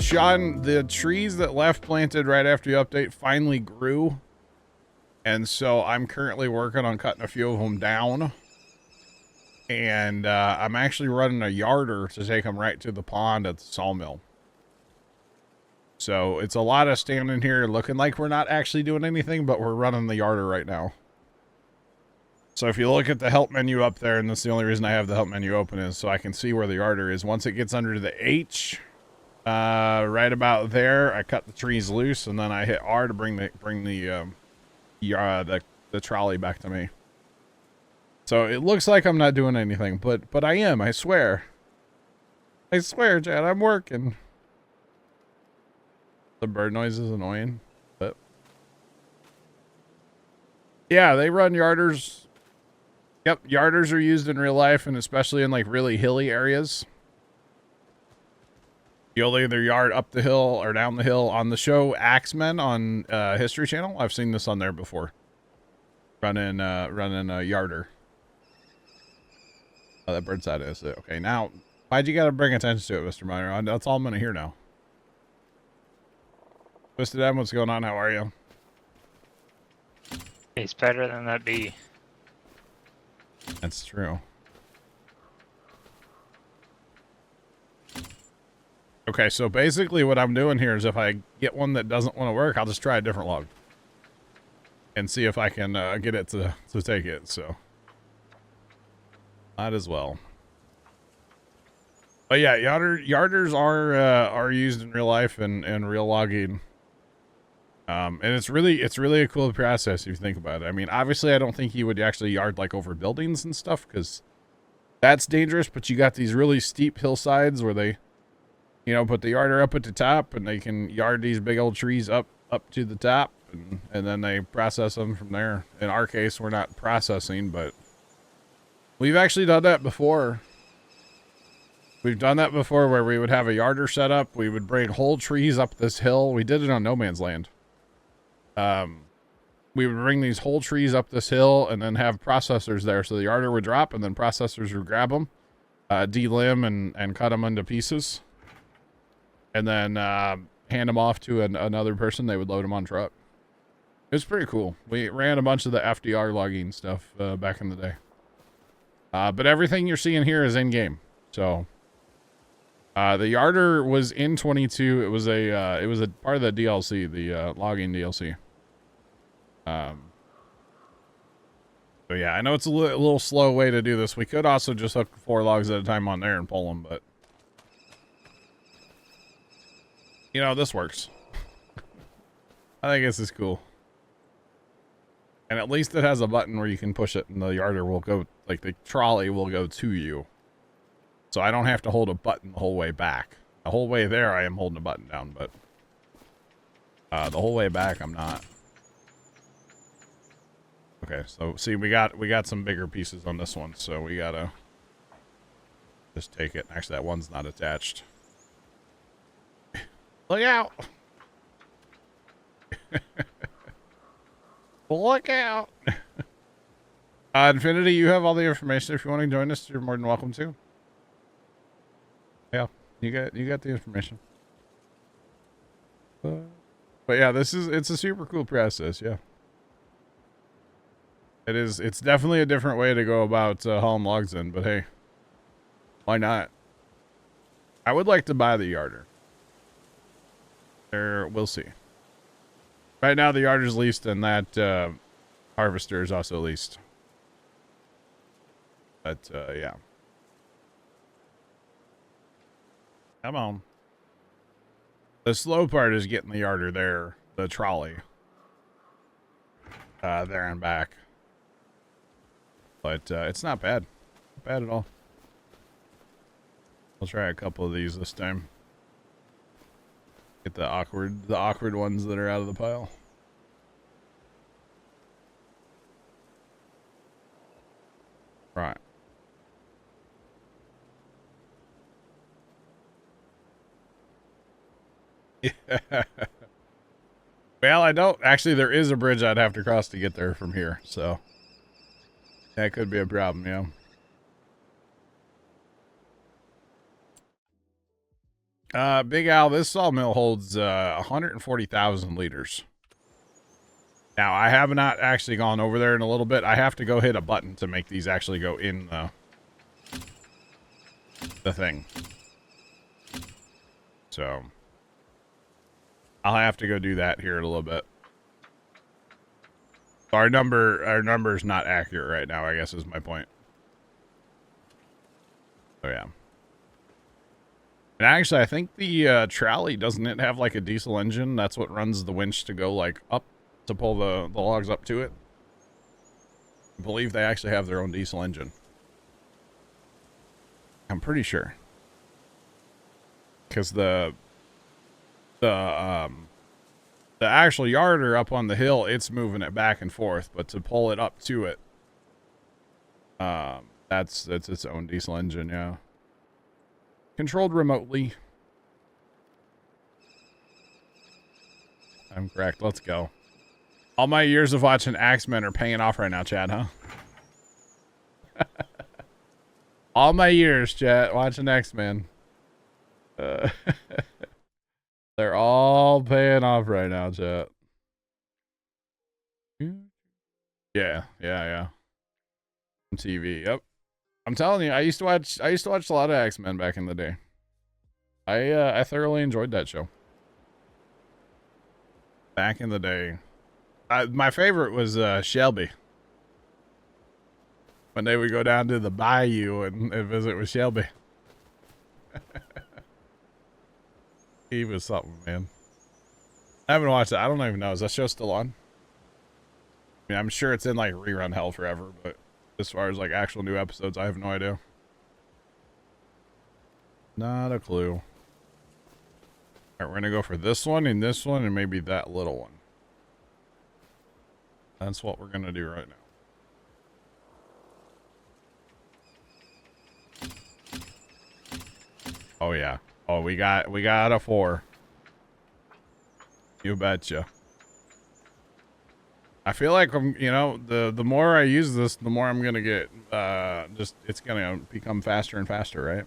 Sean, the trees that left planted right after the update finally grew. And so I'm currently working on cutting a few of them down. And I'm actually running a yarder to take them right to the pond at the sawmill. So it's a lot of standing here looking like we're not actually doing anything, but we're running the yarder right now. So if you look at the help menu up there, and that's the only reason I have the help menu open is so I can see where the yarder is. Once it gets under the H, right about there, I cut the trees loose, and then I hit R to bring the trolley back to me. So it looks like I'm not doing anything, but I am. I swear. I swear, Chad, I'm working. The bird noise is annoying, but yeah, they run yarders. Yep, yarders are used in real life, and especially in like really hilly areas. You'll either yard up the hill or down the hill. On the show Axemen on History Channel, I've seen this on there before. Running a yarder. Oh, that bird's side is it. Okay, now, why'd you gotta bring attention to it, Mr. Miner? That's all I'm gonna hear now. Twisted M, what's going on? How are you? It's better than that bee. That's true. Okay, so basically what I'm doing here is if I get one that doesn't want to work, I'll just try a different log. And see if I can get it to take it, so. Might as well. But yeah, yarders are used in real life and real logging. And it's really a cool process if you think about it. I mean, obviously I don't think you would actually yard like over buildings and stuff because that's dangerous, but you got these really steep hillsides where they, you know, put the yarder up at the top and they can yard these big old trees up to the top and then they process them from there. In our case, we're not processing, but we've actually done that before. We've done that before where we would have a yarder set up. We would bring whole trees up this hill. We did it on No Man's Land. We would bring these whole trees up this hill and then have processors there. So the yarder would drop and then processors would grab them, delimb and cut them into pieces. And then hand them off to another person. They would load them on truck. It was pretty cool. We ran a bunch of the FDR logging stuff back in the day. But everything you're seeing here is in game. So the yarder was in 22. It was a part of the DLC, the logging DLC. So yeah, I know it's a little slow way to do this. We could also just hook 4 logs at a time on there and pull them, but you know, this works. I think this is cool. And at least it has a button where you can push it and the yarder will go, like the trolley will go to you. So I don't have to hold a button the whole way back. The whole way there I am holding a button down, but the whole way back I'm not. Okay, so see we got some bigger pieces on this one, so we gotta just take it. Actually that one's not attached. Look out! Look out! Infinity, you have all the information. If you want to join us, you're more than welcome to. Yeah, you got the information. But yeah, it's a super cool process. Yeah, it is. It's definitely a different way to go about hauling logs in. But hey, why not? I would like to buy the yarder. We'll see. Right now, the yarder's leased, and that harvester is also leased. But yeah. Come on. The slow part is getting the yarder there, the trolley. There and back. But it's not bad. Not bad at all. I'll try a couple of these this time. Get the awkward ones that are out of the pile. Right. Yeah. Well, I don't actually. There is a bridge I'd have to cross to get there from here, so that could be a problem. Yeah. Big Al, this sawmill holds 140,000 liters. Now, I have not actually gone over there in a little bit. I have to go hit a button to make these actually go in the thing. So, I'll have to go do that here in a little bit. Our number is not accurate right now, I guess is my point. Oh, yeah. And actually, I think the trolley, doesn't it have like a diesel engine? That's what runs the winch to go like up to pull the logs up to it. I believe they actually have their own diesel engine. I'm pretty sure. Because the actual yarder up on the hill, it's moving it back and forth, but to pull it up to it, that's its own diesel engine, yeah. Controlled remotely. I'm correct. Let's go. All my years of watching Axemen are paying off right now, Chad, huh? All my years, chat, watching X-Men. They're all paying off right now, chat. Yeah. TV, yep. I'm telling you, I used to watch a lot of X-Men back in the day. I thoroughly enjoyed that show. Back in the day. My favorite was Shelby. When they would go down to the bayou and visit with Shelby. He was something, man. I haven't watched it. I don't even know. Is that show still on? I mean, I'm sure it's in like rerun hell forever, but as far as like actual new episodes, I have no idea. Not a clue. All right, we're gonna go for this one and maybe that little one. That's what we're gonna do right now. Oh yeah. Oh, we got a 4. You betcha. I feel like the more I use this, the more I'm gonna get. It's gonna become faster and faster, right?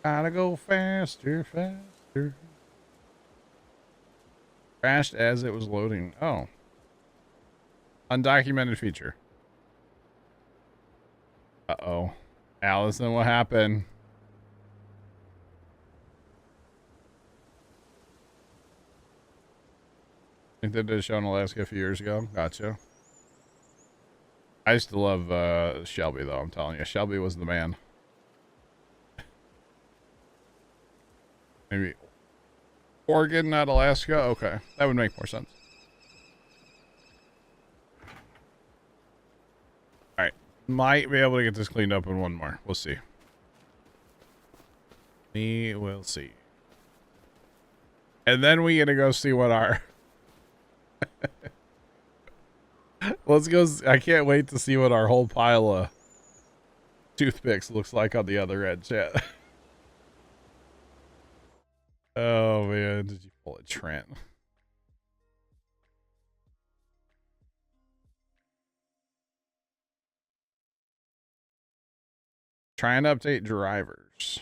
Gotta go faster. Crashed as it was loading. Oh. Undocumented feature. Uh-oh. Allison, what happened? I think they did a show in Alaska a few years ago. Gotcha. I used to love Shelby, though, I'm telling you. Shelby was the man. Maybe Oregon, not Alaska? Okay. That would make more sense. Alright. Might be able to get this cleaned up in one more. We'll see. We will see. And then we gotta go see what our... Let's go. I can't wait to see what our whole pile of toothpicks looks like on the other end, chat. Oh man, did you pull a Trent? Trying to update drivers.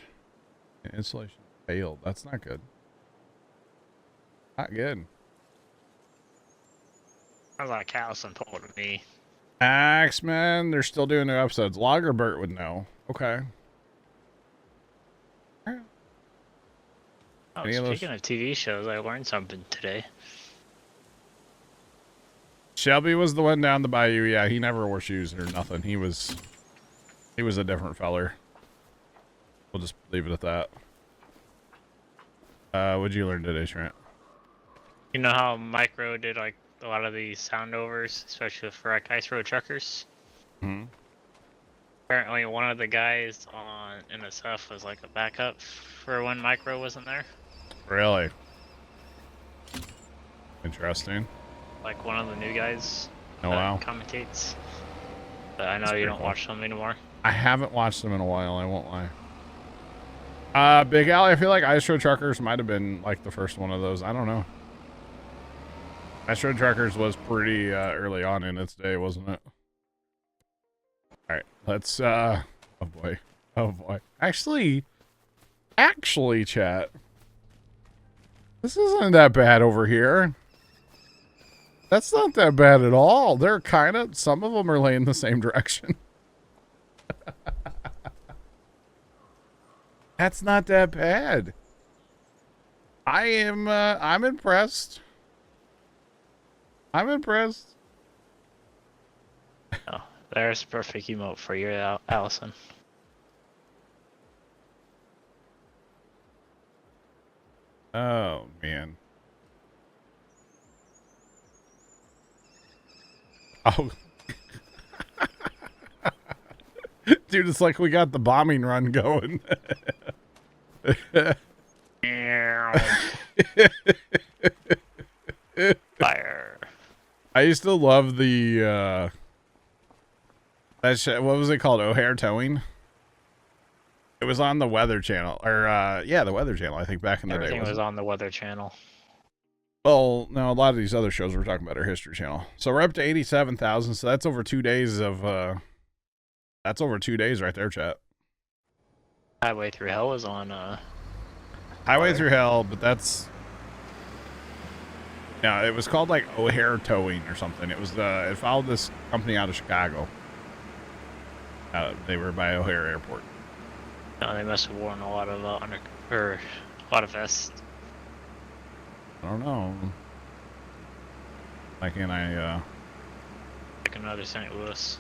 Installation failed. That's not good. Not good. Sounds like Allison told me. Axemen, they're still doing new episodes. Lagerbert would know. Okay. Oh, speaking of TV shows, I learned something today. Shelby was the one down the bayou. Yeah, he never wore shoes or nothing. He was a different feller. We'll just leave it at that. What'd you learn today, Trent? You know how Micro did like a lot of these sound overs, especially for like ice road truckers? Hmm. Apparently one of the guys on NSF was like a backup for when Micro wasn't there. Really? Interesting. Like one of the new guys Oh, wow. commentates. But I know you don't watch them anymore. I haven't watched them in a while, I won't lie. Big Alley, I feel like Ice Road Truckers might have been like the first one of those. I don't know. Ice Road Truckers was pretty early on in its day, wasn't it? Alright, let's oh boy. Actually, Actually, chat, this isn't that bad over here. That's not that bad at all. They're kind of, some of them are laying the same direction. That's not that bad. I'm impressed. I'm impressed. Oh, there's a perfect emote for you, Allison. Oh, man. Oh. Dude, it's like we got the bombing run going. Fire. I used to love the, that shit, what was it called? O'Hare Towing? It was on the Weather Channel, or, yeah, the Weather Channel, I think, back in the day. Everything was on the Weather Channel. Well, no, a lot of these other shows we're talking about are History Channel. So we're up to 87,000, so that's over 2 days of, that's over 2 days right there, chat. Highway Through Hell was on, Highway Through Hell, but that's, yeah, it was called like O'Hare Towing or something. It was it followed this company out of Chicago. They were by O'Hare Airport. No, they must have worn a lot of a lot of vests. I don't know. Why can't I? Like another St. Louis.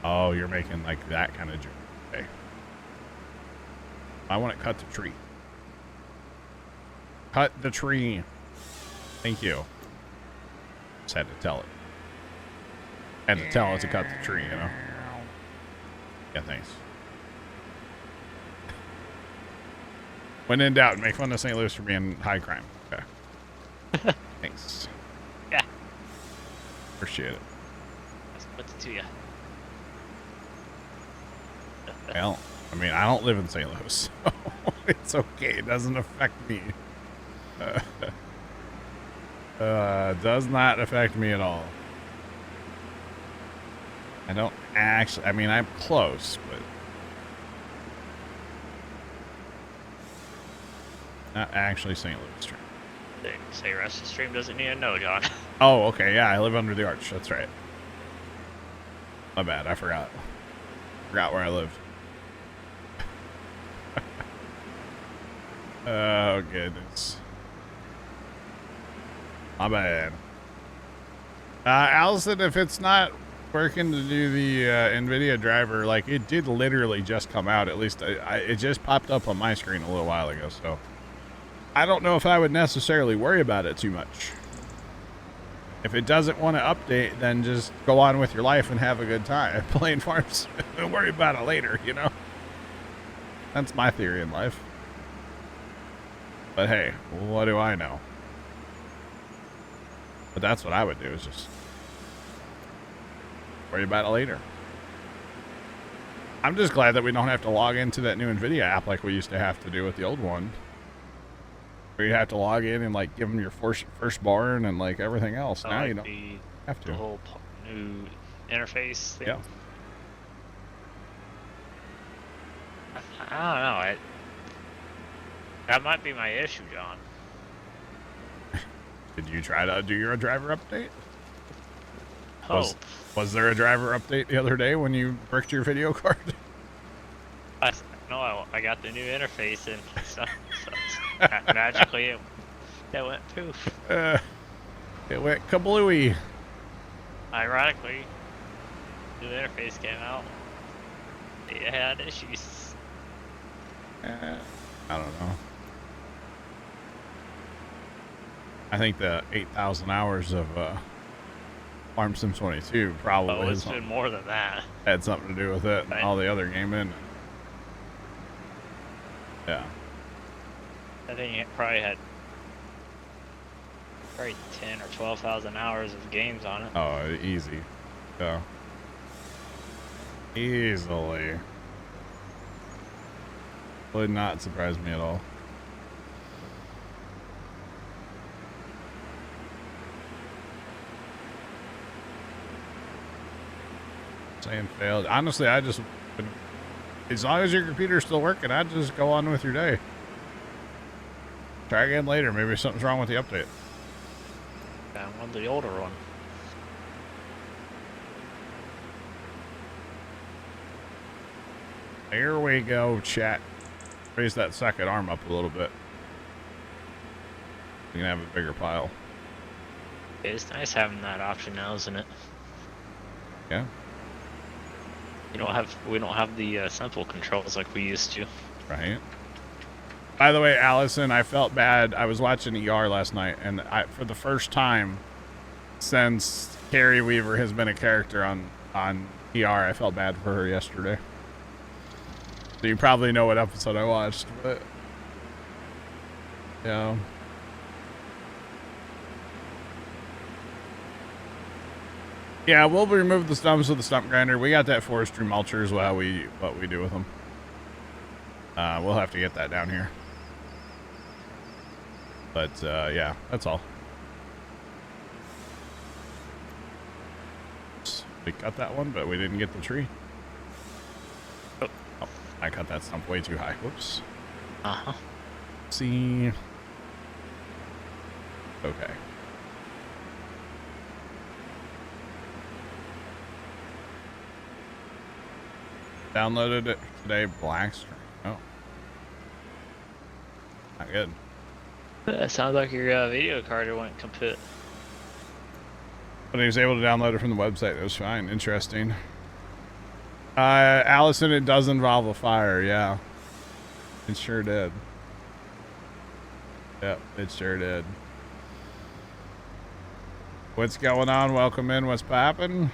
Oh, you're making like that kind of joke. Okay. I want to cut the tree. Cut the tree. Thank you. Just had to tell it. Had to tell it to cut the tree, you know? Yeah, thanks. When in doubt, make fun of St. Louis for being high crime. Okay. Thanks. Yeah. Appreciate it. What's it to you? Well, I mean, I don't live in St. Louis, so it's okay. It doesn't affect me. Does not affect me at all. I don't actually, I mean, I'm close, but not actually St. Louis Stream. They say rest of the stream doesn't need to know, John. Oh, okay, yeah, I live under the arch. That's right. My bad, I forgot. Forgot where I lived. Oh, goodness. My bad. Allison, if it's not working to do the NVIDIA driver, like, it did literally just come out. At least it just popped up on my screen a little while ago, so I don't know if I would necessarily worry about it too much. If it doesn't want to update, then just go on with your life and have a good time playing farms and worry about it later, you know? That's my theory in life. But hey, what do I know? But that's what I would do, is just worry about it later. I'm just glad that we don't have to log into that new NVIDIA app like we used to have to do with the old one. Where you have to log in and like give them your firstborn and like everything else. Now you don't have to. The whole new interface thing. Yeah. I don't know. That might be my issue, John. Did you try to do your driver update? Hope. Was there a driver update the other day when you bricked your video card? No, I got the new interface and stuff. So magically it went poof. It went kablooey. Ironically, the new interface came out. It had issues. I don't know. I think the 8,000 hours of Farm Sim 22 probably Oh, it's been more than that. Had something to do with it and all the other gaming. Yeah. I think it probably had 10 or 12,000 hours of games on it. Oh, easy. So easily. Would not surprise me at all. Saying failed. Honestly, I just As long as your computer's still working, I'd just go on with your day. Try again later. Maybe something's wrong with the update. Download the older one. There we go, chat. Raise that second arm up a little bit. You can have a bigger pile. It's nice having that option now, isn't it? Yeah. We don't have the simple controls like we used to. Right. By the way, Allison, I felt bad. I was watching ER last night, and for the first time since Carrie Weaver has been a character on ER, I felt bad for her yesterday. So you probably know what episode I watched, but yeah. Yeah, we'll remove the stumps with the stump grinder. We got that forestry mulcher is what we do with them. We'll have to get that down here. But yeah, that's all. We cut that one, but we didn't get the tree. Oh, I cut that stump way too high. Whoops. Uh-huh. See. Okay. Downloaded it today, black screen. Oh. Not good. That sounds like your video card went kaput. But he was able to download it from the website. It was fine. Interesting. Allison, it does involve a fire. Yeah. It sure did. Yep, it sure did. What's going on? Welcome in. What's poppin'? What's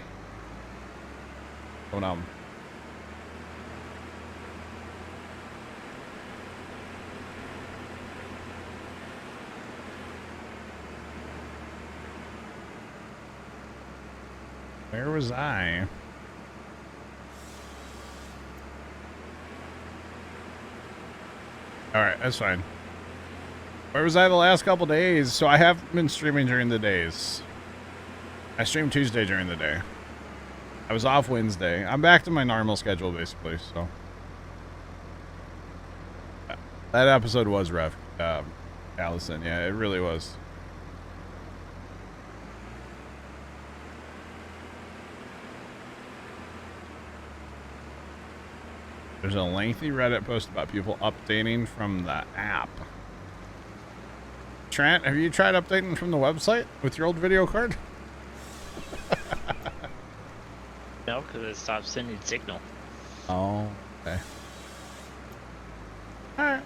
going on? Where was I? Alright, that's fine. Where was I the last couple days? So I have been streaming during the days. I streamed Tuesday during the day. I was off Wednesday. I'm back to my normal schedule, basically, so. That episode was rough, Allison. Yeah, it really was. There's a lengthy Reddit post about people updating from the app. Trent, have you tried updating from the website with your old video card? No, because it stopped sending signal. Oh, okay. Alright.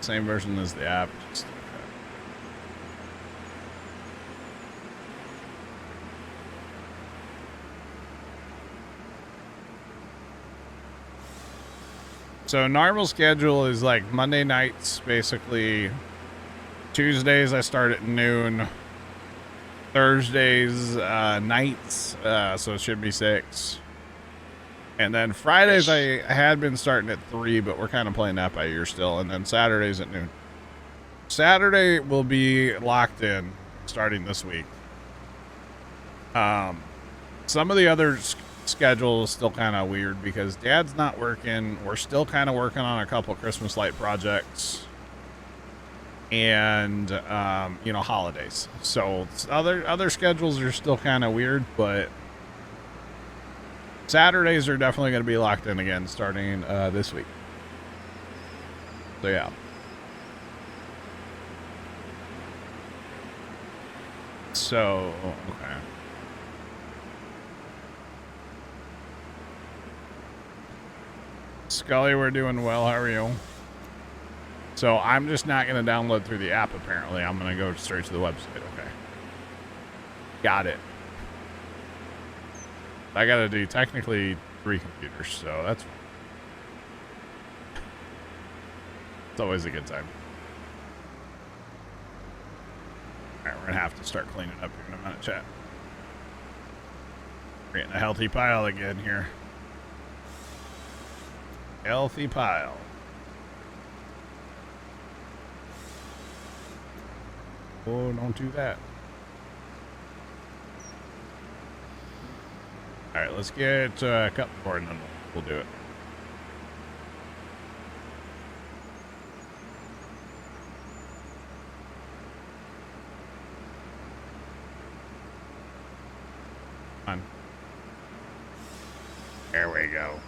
Same version as the app. Just, so normal schedule is like Monday nights, basically. Tuesdays I start at noon. Thursdays nights, so it should be 6. And then Fridays I had been starting at 3, but we're kind of playing that by ear still. And then Saturdays at noon. Saturday will be locked in starting this week. Some of the other schedule is still kind of weird because Dad's not working. We're still kind of working on a couple Christmas light projects. And, you know, holidays. So other schedules are still kind of weird, but Saturdays are definitely going to be locked in again starting this week. So yeah. So, okay. Scully, we're doing well. How are you? So I'm just not going to download through the app, apparently. I'm going to go straight to the website. Okay. Got it. I got to do technically 3 computers, so that's fine. It's always a good time. All right, we're going to have to start cleaning up here in a minute, chat. We're getting a healthy pile again here. Healthy pile. Oh, don't do that. All right, let's get a cup board and then we'll do it. On. There we go.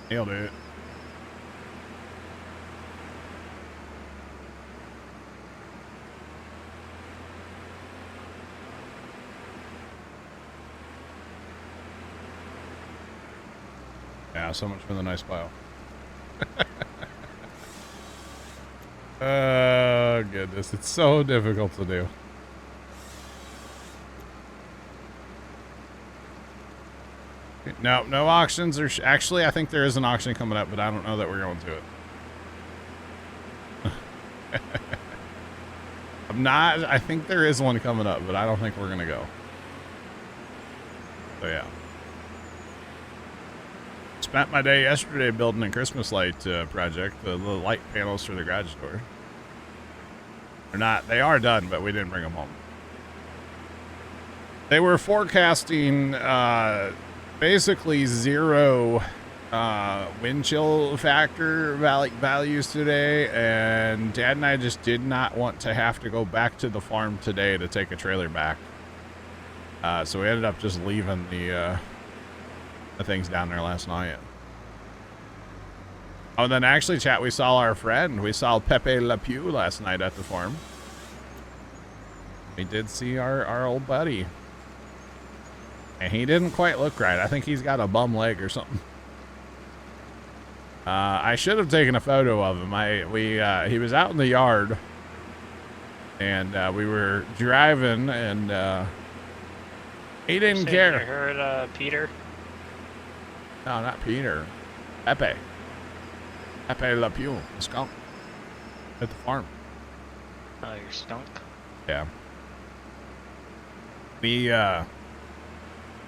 He'll do it. Yeah, so much for the nice plow. Oh, goodness. It's so difficult to do. No auctions. Actually, I think there is an auction coming up, but I don't know that we're going to it. I think there is one coming up, but I don't think we're going to go. So, yeah. Spent my day yesterday building a Christmas light project, the light panels for the garage door. They are done, but we didn't bring them home. They were forecasting basically 0 wind chill factor values today, and Dad and I just did not want to have to go back to the farm today to take a trailer back. So we ended up just leaving the things down there last night. Oh, and then actually, chat, we saw our friend. We saw Pepe Le Pew last night at the farm. We did see our old buddy. And he didn't quite look right. I think he's got a bum leg or something. I should have taken a photo of him. He was out in the yard. And we were driving, and he didn't care. I heard Peter. No, not Peter. Pepe. Pepe Le Pew, the skunk. At the farm. Oh, your skunk? Yeah.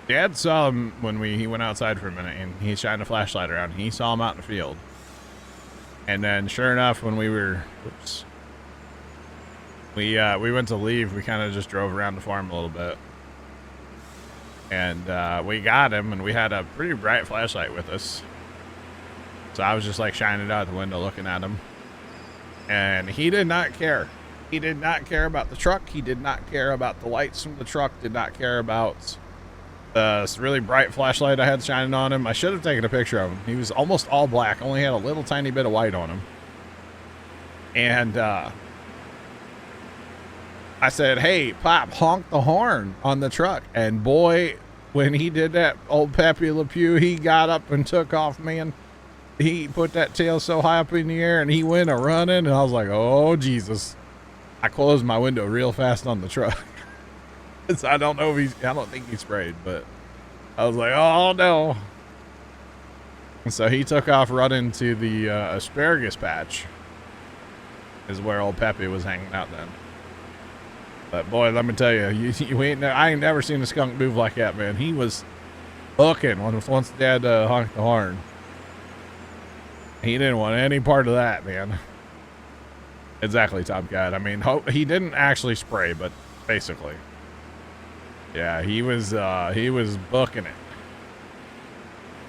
Dad saw him when he went outside for a minute, and he shined a flashlight around. He saw him out in the field. And then, sure enough, when we went to leave, we kind of just drove around the farm a little bit. And we got him, and we had a pretty bright flashlight with us. So I was just like shining it out the window looking at him. And he did not care. He did not care about the truck. He did not care about the lights from the truck. Did not care about the really bright flashlight I had shining on him. I should have taken a picture of him. He was almost all black. Only had a little tiny bit of white on him. And I said, hey, Pop, honk the horn on the truck. And boy, when he did that, old Pepe Le Pew, he got up and took off, man. He put that tail so high up in the air, and he went a-running, and I was like, oh, Jesus. I closed my window real fast on the truck. So I don't think he sprayed, but I was like, oh, no. And so he took off running to the asparagus patch, is where old Pepe was hanging out then. But boy, let me tell you, I ain't never seen a skunk move like that, man. He was hooking once Dad honked the horn. He didn't want any part of that, man. Exactly, Tomcat. I mean, he didn't actually spray, but basically. Yeah, he was booking it.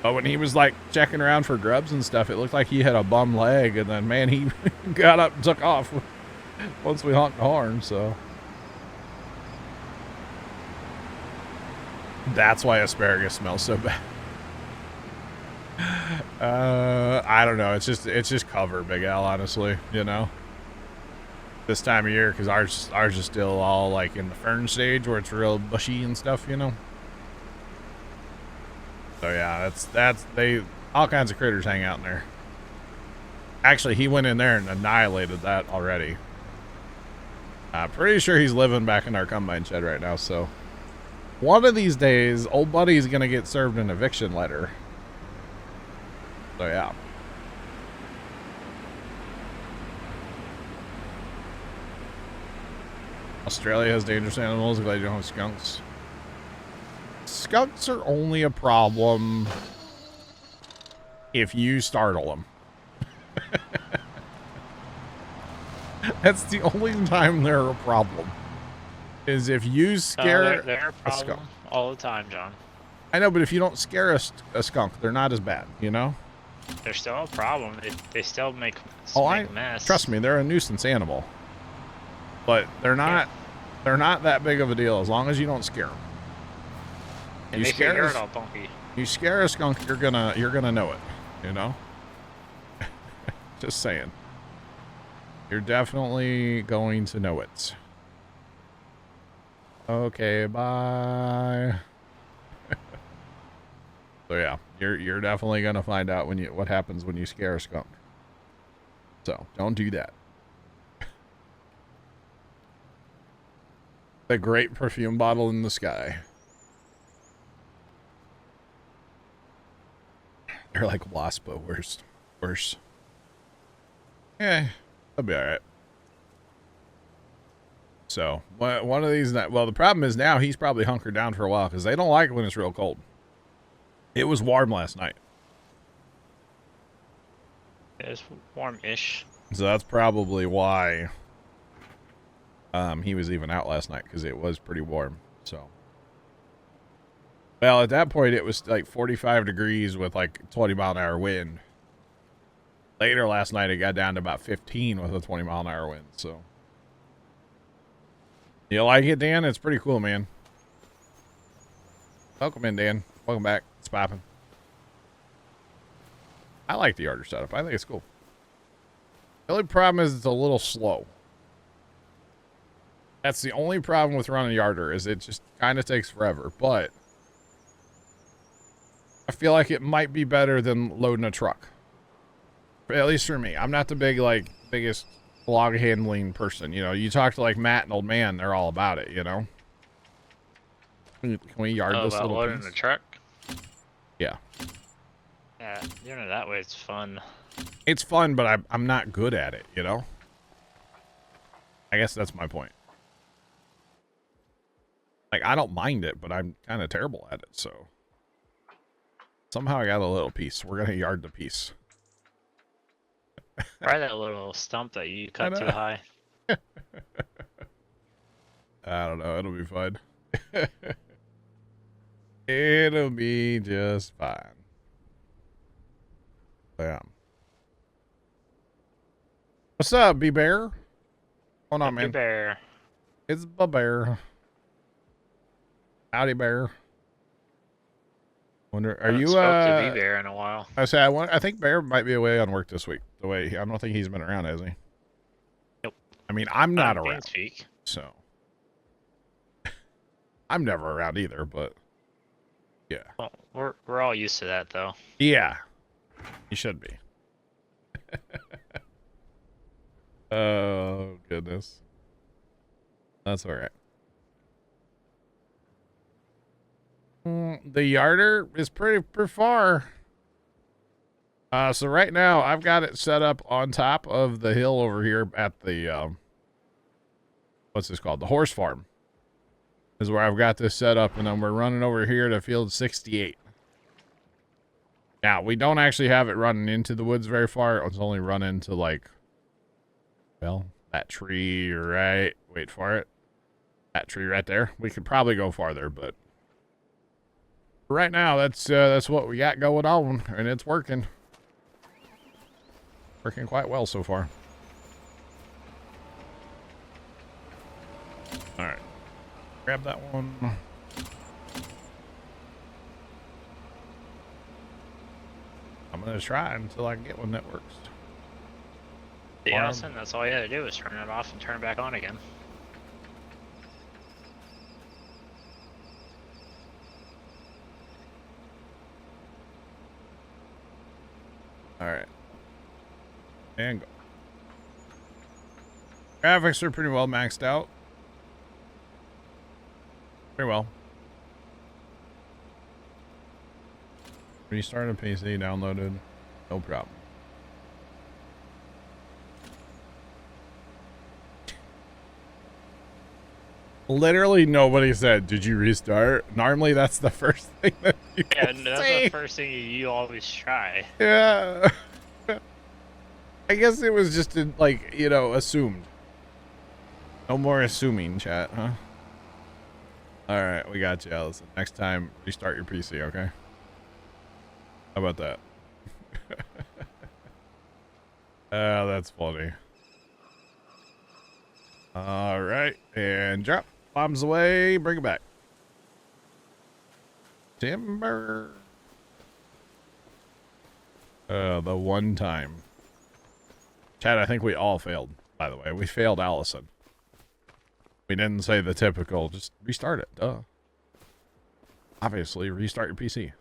But when he was like checking around for grubs and stuff, it looked like he had a bum leg, and then man, he got up and took off once we honked the horn, so. That's why asparagus smells so bad. I don't know. It's just cover, Big Al, honestly, you know. This time of year, because ours is still all like in the fern stage where it's real bushy and stuff, you know. So yeah, they all kinds of critters hang out in there. Actually, he went in there and annihilated that already. Pretty sure he's living back in our combine shed right now, so one of these days, old buddy's gonna get served an eviction letter. So yeah. Australia has dangerous animals. Glad you don't have skunks. Skunks are only a problem if you startle them. That's the only time they're a problem. Is if you scare they're a a problem skunk. all the time, John. I know, but if you don't scare a skunk, they're not as bad, you know? They're still a problem. They still make Oh, mess. trust me, they're a nuisance animal. But they're not that big of a deal as long as you don't scare them. And they scare hear it all bumpy. You scare a skunk, you're gonna know it, you know? Just saying. You're definitely going to know it. Okay, bye. So yeah, you're definitely gonna find out what happens when you scare a skunk. So don't do that. The great perfume bottle in the sky. They're like wasp, but worse. Yeah, that'll be all right. So one of these, well, the problem is now he's probably hunkered down for a while because they don't like it when it's real cold. It was warm last night. It's warm-ish. So that's probably why he was even out last night, because it was pretty warm. So, well, at that point it was like 45 degrees with like 20-mile-an-hour wind. Later last night it got down to about 15 with a 20-mile-an-hour wind. So, you like it, Dan? It's pretty cool, man. Welcome in, Dan. Welcome back. It's popping. I like the yarder setup. I think it's cool. The only problem is it's a little slow. That's the only problem with running yarder, is it just kind of takes forever. But I feel like it might be better than loading a truck. At least for me. I'm not the biggest log handling person. You know, you talk to like Matt and Old Man, they're all about it, you know? Can we yard this about little loading piece? the truck? Yeah. Yeah, doing it that way, it's fun. It's fun, but I'm not good at it, you know? I guess that's my point. Like, I don't mind it, but I'm kind of terrible at it, so. Somehow I got a little piece. We're going to yard the piece. Try that little stump that you cut too high. I don't know. It'll be fine. It'll be just fine. Yeah. What's up, B-Bear? Hold on, man. B-Bear. It's B-Bear. Howdy, Bear. Wonder, are you spoke to B-Bear in a while. I think Bear might be away on work this week. I don't think he's been around, has he? Nope. I mean, I'm not around. Speak. So I'm never around either, but yeah. Well, we're all used to that though. Yeah. You should be. Oh goodness. That's all right. The yarder is pretty far. So right now I've got it set up on top of the hill over here at the what's this called? The horse farm is where I've got this set up, and then we're running over here to field 68. Now we don't actually have it running into the woods very far. It's only running to like, well, that tree right. Wait for it. That tree right there. We could probably go farther, but right now that's what we got going on, and it's working. Working quite well so far. All right. Grab that one. I'm going to try until I can get one that works. Yeah, that's all you had to do is turn it off and turn it back on again. All right. And go. Graphics are pretty well maxed out. Pretty well. Restarted PC, downloaded. No problem. Literally nobody said, "Did you restart?" Normally that's the first thing that you that's say. the first thing you always try. Yeah. I guess it was just like, you know, assumed. No more assuming, chat, huh? All right, we got you, Allison. Next time, restart your PC, okay? How about that? Oh, that's funny. All right, and drop. Bombs away. Bring it back. Timber. The one time. Chad, I think we all failed, by the way. We failed Allison. We didn't say the typical, just restart it. Duh. Obviously, restart your PC.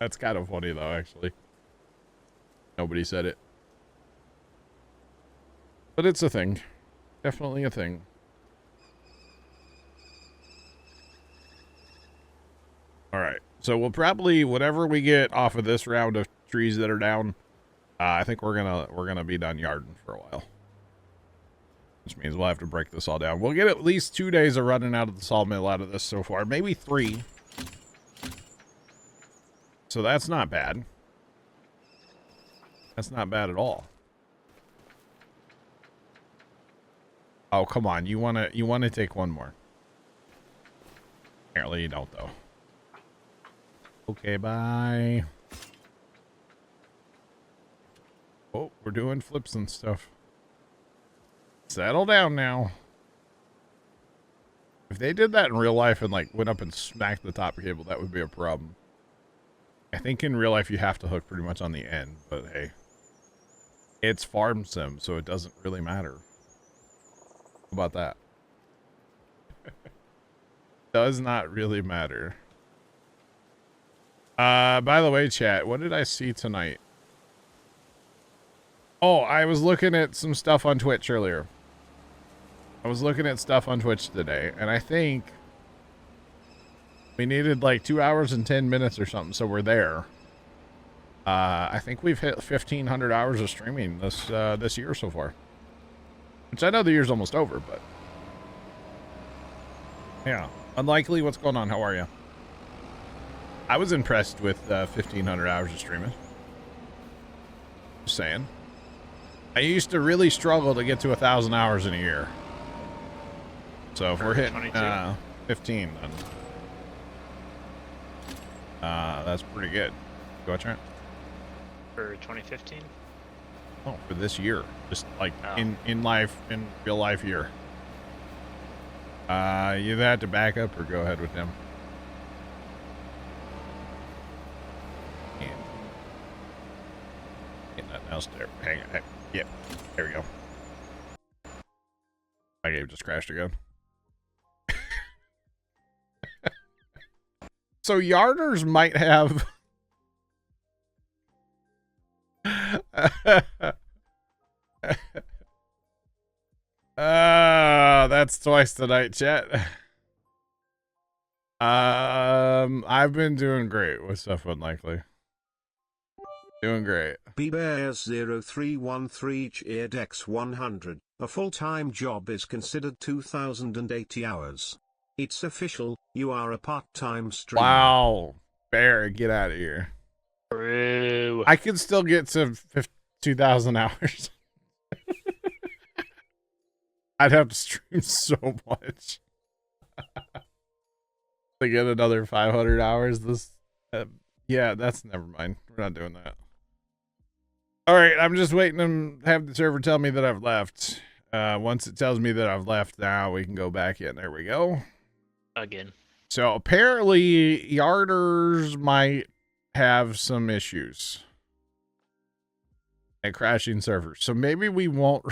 That's kind of funny, though, actually. Nobody said it. But it's a thing. Definitely a thing. Alright. So we'll probably, whatever we get off of this round of trees that are down, I think we're gonna be done yarding for a while. Which means we'll have to break this all down. We'll get at least 2 days of running out of the sawmill out of this so far. Maybe 3. So that's not bad. That's not bad at all. Oh, come on. You wanna take one more. Apparently you don't, though. Okay, bye. Oh, we're doing flips and stuff. Settle down now. If they did that in real life and, like, went up and smacked the top cable, that would be a problem. I think in real life you have to hook pretty much on the end, but hey. It's farm sim, so it doesn't really matter. How about that? Does not really matter. By the way, chat, what did I see tonight? Oh, I was looking at some stuff on Twitch earlier. I was looking at stuff on Twitch today, and I think we needed like 2 hours and 10 minutes or something, so we're there. I think we've hit 1,500 hours of streaming this year so far. Which I know the year's almost over, but... yeah. Unlikely, what's going on? How are you? I was impressed with 1,500 hours of streaming. Just saying. I used to really struggle to get to 1,000 hours in a year. So if we're hitting 15, then that's pretty good. Go ahead, Trent. For 2015? Oh, for this year. Just like in real life year. You either have to back up or go ahead with him. Get nothing else there. Hang on. Yep. There we go. My game just crashed again. So yarders might have that's twice tonight, chat. I've been doing great with stuff unlikely. Doing great. BBears0313 Eardex 100. A full-time job is considered 2,080 hours. It's official, you are a part-time streamer. Wow. Bear, get out of here. True. I can still get to 2,000 hours. I'd have to stream so much. To get another 500 hours, this... yeah, that's... never mind. We're not doing that. Alright, I'm just waiting to have the server tell me that I've left. Once it tells me that I've left, now we can go back in. There we go. Again. So apparently, yarders might have some issues. And crashing servers. So maybe we won't...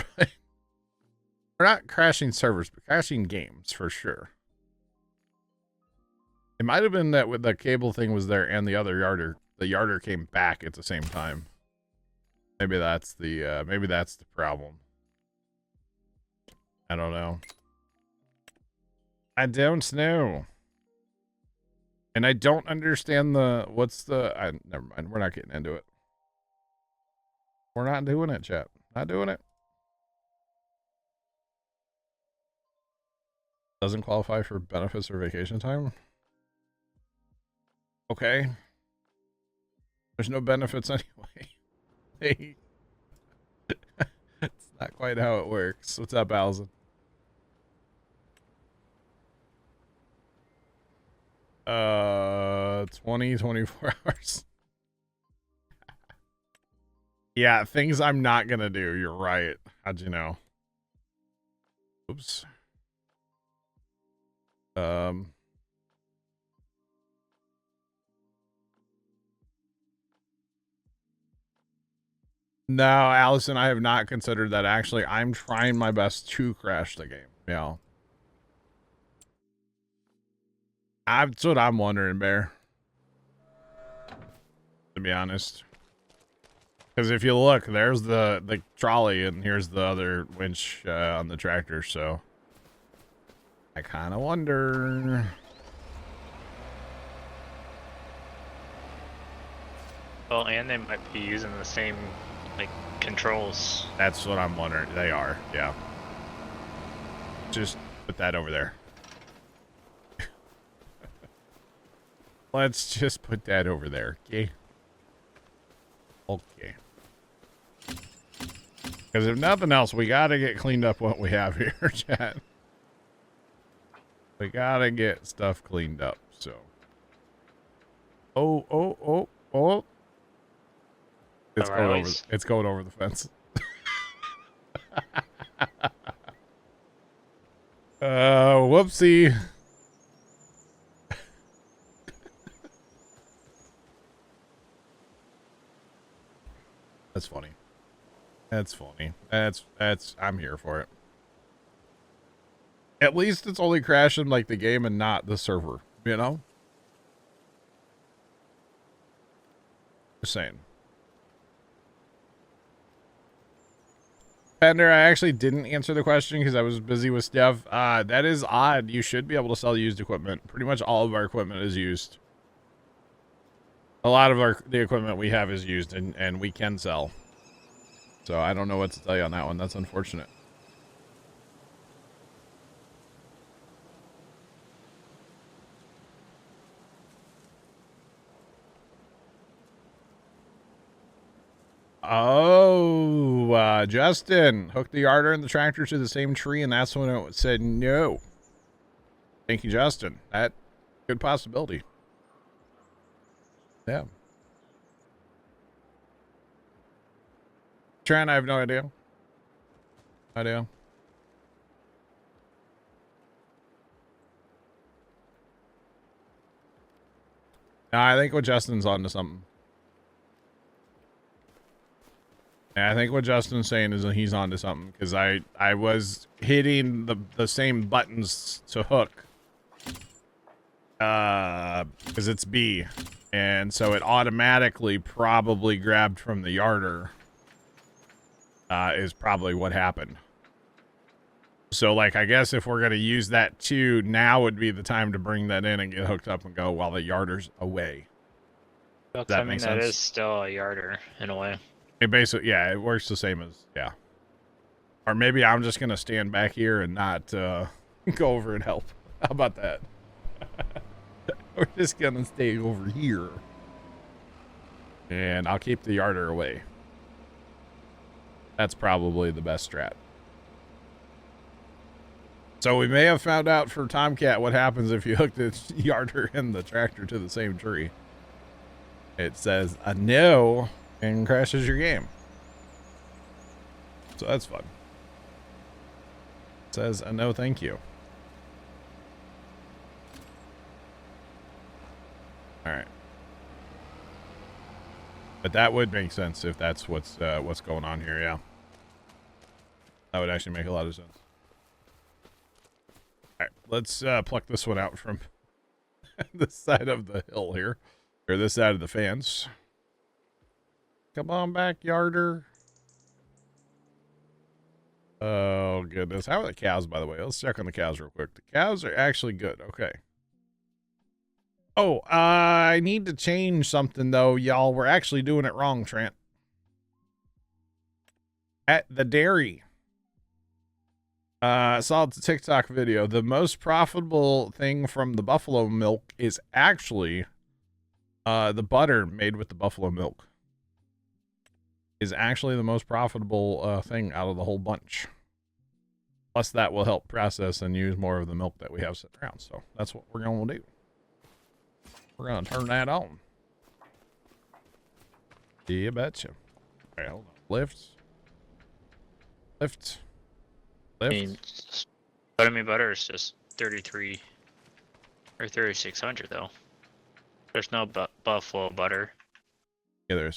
We're not crashing servers, but crashing games, for sure. It might have been that with the cable thing was there and the other yarder. The yarder came back at the same time. Maybe that's the problem. I don't know. I don't know. And I don't understand never mind. We're not getting into it. We're not doing it, chat. Not doing it. Doesn't qualify for benefits or vacation time. Okay. There's no benefits anyway. Hey. It's not quite how it works. What's up, Allison? 24 hours. Yeah, things I'm not gonna do. You're right. How'd you know? Oops. No, Allison, I have not considered that. Actually, I'm trying my best to crash the game. Yeah. That's what I'm wondering, Bear. To be honest. Because if you look, there's the trolley, and here's the other winch on the tractor, so... I kind of wonder... Well, and they might be using the same, like, controls. That's what I'm wondering. They are, yeah. Just put that over there. Let's just put that over there, okay? Okay. Because if nothing else, we gotta get cleaned up what we have here, chat. We gotta get stuff cleaned up, so. Oh. It's going over the fence. Whoopsie. That's funny. That's funny. I'm here for it. At least it's only crashing like the game and not the server, you know? Just saying. Pender, I actually didn't answer the question because I was busy with stuff. That is odd. You should be able to sell used equipment. Pretty much all of our equipment is used. A lot of the equipment we have is used, and we can sell. So I don't know what to tell you on that one. That's unfortunate. Oh, Justin, hook the yarder and the tractor to the same tree, and that's when it said no. Thank you, Justin. That good possibility. Yeah. Trent, I have no idea. No, I think what Justin's on to something. Yeah, I think what Justin's saying is that he's on to something, because I was hitting the same buttons to hook. Because it's B. And so it automatically probably grabbed from the yarder. Is probably what happened. So, like, I guess if we're going to use that too, now would be the time to bring that in and get hooked up and go while the yarder's away. Does that make sense? That is still a yarder, in a way. It basically, yeah, it works the same as, yeah. Or maybe I'm just going to stand back here and not go over and help. How about that? We're just going to stay over here. And I'll keep the yarder away. That's probably the best strat. So we may have found out for Tomcat what happens if you hook the yarder and the tractor to the same tree. It says a no and crashes your game. So that's fun. It says a no thank you. Alright. But that would make sense if that's what's going on here, yeah. That would actually make a lot of sense. Alright, let's pluck this one out from this side of the hill here. Or this side of the fence. Come on back, yarder. Oh, goodness. How are the cows, by the way? Let's check on the cows real quick. The cows are actually good. Okay. Oh, I need to change something, though, y'all. We're actually doing it wrong, Trent. At the dairy. I saw the TikTok video. The most profitable thing from the buffalo milk is actually the butter made with the buffalo milk. is actually the most profitable thing out of the whole bunch. Plus, that will help process and use more of the milk that we have sitting around. So that's what we're going to do. We're going to turn that on. You betcha. All right, hold on. Lift. I mean, buttermilk butter is just 33 or 3600 though. There's no buffalo butter. Yeah,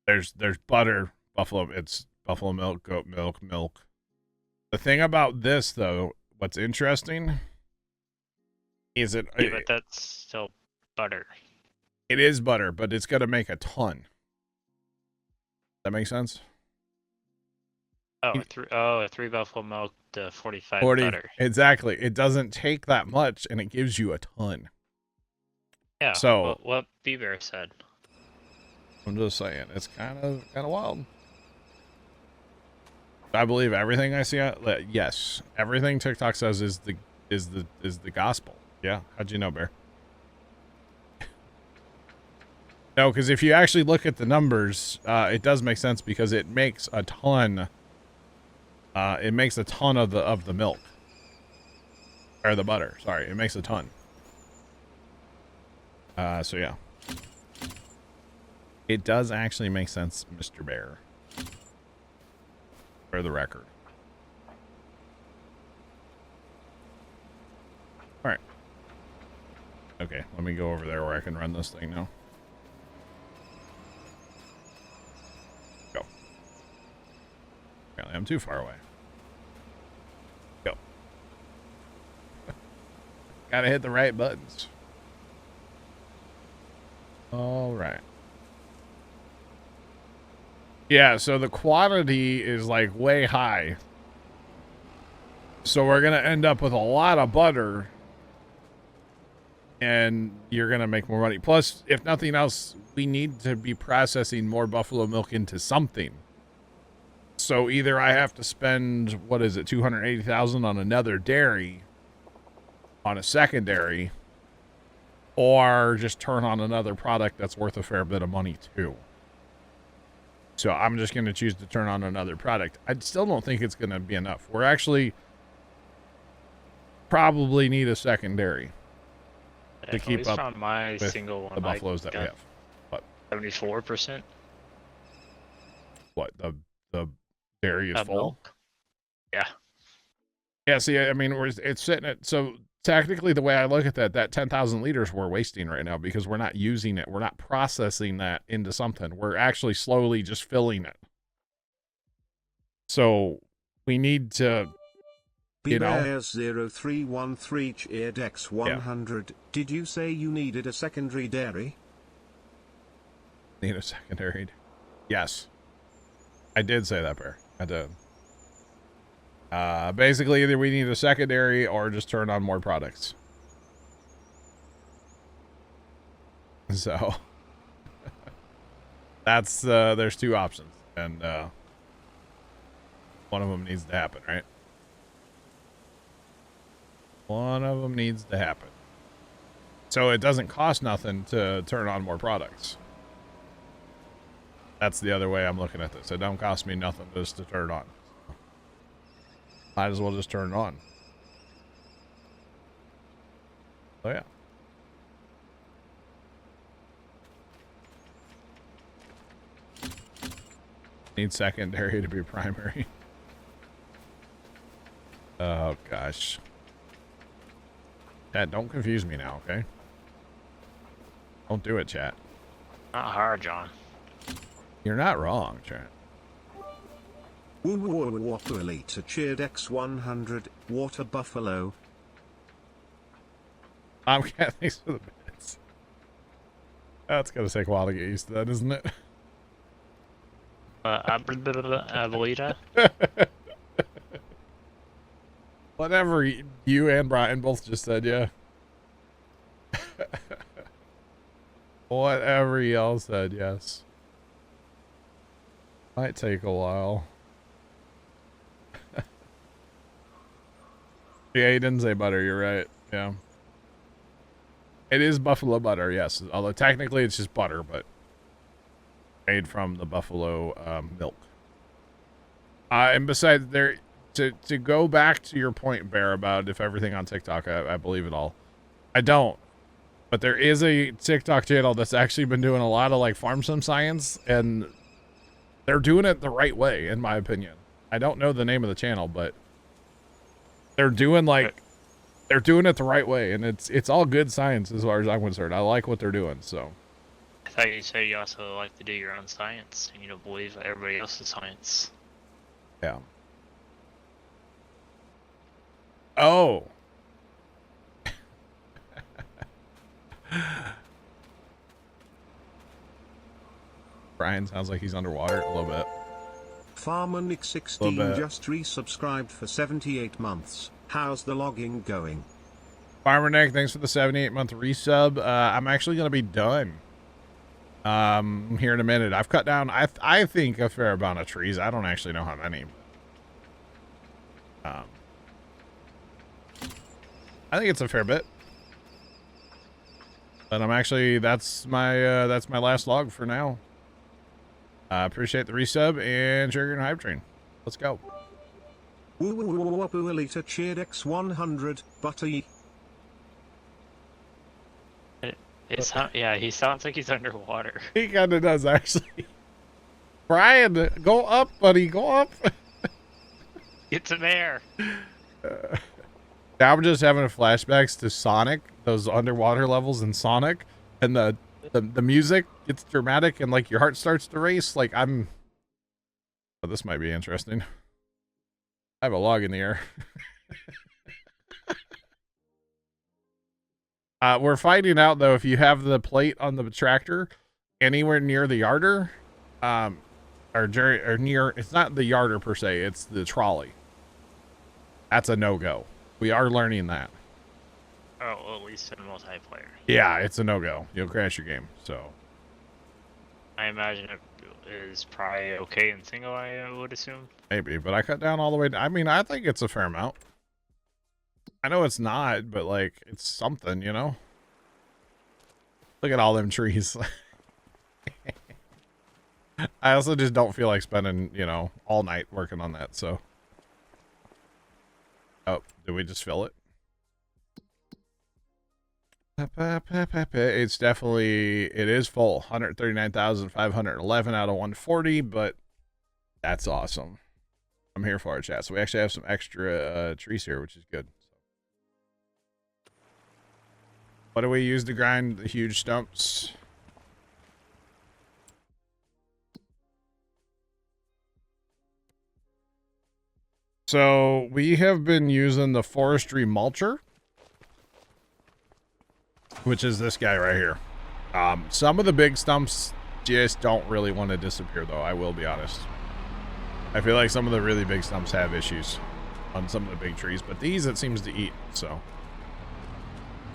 there's butter, buffalo. It's buffalo milk, goat milk, milk. The thing about this, though, what's interesting is Yeah, but that's still butter. it is butter, but it's going to make a ton. That makes sense? Oh, three buffalo milk to 45 40, butter. exactly. It doesn't take that much, and it gives you a ton. Yeah. So what B-Bear said. I'm just saying, it's kind of wild. I believe everything I see. Yes, everything TikTok says is the gospel. Yeah, how'd you know, Bear? No, because if you actually look at the numbers, it does make sense because it makes a ton. It makes a ton of the milk or the butter. Sorry, it makes a ton. So yeah, it does actually make sense, Mr. Bear. For the record. All right. Okay, let me go over there where I can run this thing now. Go. Apparently I'm too far away. Go. Gotta hit the right buttons. All right. Yeah, so the quantity is like way high. So we're going to end up with a lot of butter. And you're going to make more money. Plus, if nothing else, we need to be processing more buffalo milk into something. So either I have to spend, what is it, $280,000 on another dairy, on a secondary, or just turn on another product that's worth a fair bit of money too. So I'm just going to choose to turn on another product. I still don't think it's going to be enough. We're actually probably need a secondary to keep up on my with single one, the buffaloes that we have. What? 74%. What? The dairy is full? Milk. Yeah. Yeah, see, I mean, it's sitting at... So technically, the way I look at that 10,000 liters we're wasting right now because we're not using it. We're not processing that into something. We're actually slowly just filling it. So we need to, you know... B-Bears0313 cheered X100. Yeah. Did you say you needed a secondary dairy? Need a secondary. Yes. I did say that, Bear. I did. Basically, either we need a secondary or just turn on more products. So, that's, there's two options. And, one of them needs to happen, right? One of them needs to happen. So it doesn't cost nothing to turn on more products. That's the other way I'm looking at this. It don't cost me nothing just to turn it on. Might as well just turn it on. Oh yeah. Need secondary to be primary. Oh gosh. Chat, don't confuse me now, okay? Don't do it, chat. Not hard, John. You're not wrong, chat. Water Elite cheered X100, Water Buffalo. I'm getting these for the bits. That's gonna take a while to get used to that, isn't it? Abuelita. Whatever you and Brian both just said, yeah. Whatever y'all said, yes. Might take a while. Yeah, he didn't say butter, you're right. Yeah. It is buffalo butter, yes. Although technically it's just butter, but made from the buffalo milk. And besides, there to go back to your point, Bear, about if everything on TikTok, I believe it all. I don't. But there is a TikTok channel that's actually been doing a lot of like farm sim science, and they're doing it the right way, in my opinion. I don't know the name of the channel, but they're doing they're doing it the right way, and it's all good science as far as I'm concerned. I like what they're doing, so. I thought you said you also like to do your own science, and you don't believe everybody else's science. Yeah. Oh. Brian sounds like he's underwater a little bit. Farmer Nick 16 just resubscribed for 78 months. How's the logging going? Farmer Nick, thanks for the 78-month resub. I'm actually going to be done here in a minute. I've cut down, I think, a fair amount of trees. I don't actually know how many. I think it's a fair bit. But I'm actually, that's my last log for now. Appreciate the resub and Sugar and Hype Train. Let's go. Woo woo woo woo woo Alita cheered X100, butty. Yeah, he sounds like he's underwater. He kind of does, actually. Brian, go up, buddy, go up. Get some air. Now I'm just having flashbacks to Sonic, those underwater levels in Sonic, and the music gets dramatic and like your heart starts to race. Like oh, this might be interesting. I have a log in the air. We're finding out though, if you have the plate on the tractor anywhere near the yarder, or near, it's not the yarder per se, it's the trolley. That's a no-go. We are learning that. Oh, well, at least in multiplayer. Yeah, it's a no-go. You'll crash your game, so. I imagine it is probably okay in single, I would assume. Maybe, but I cut down all the way. I mean, I think it's a fair amount. I know it's not, but like, it's something, you know? Look at all them trees. I also just don't feel like spending, you know, all night working on that, so. Oh, did we just fill it? It's definitely, it is full. 139,511 out of 140, but that's awesome. I'm here for it, chat. So we actually have some extra trees here, which is good. What do we use to grind the huge stumps? So we have been using the forestry mulcher, which is this guy right here. Some of the big stumps just don't really want to disappear, though. I will be honest. I feel like some of the really big stumps have issues on some of the big trees, but these it seems to eat. So,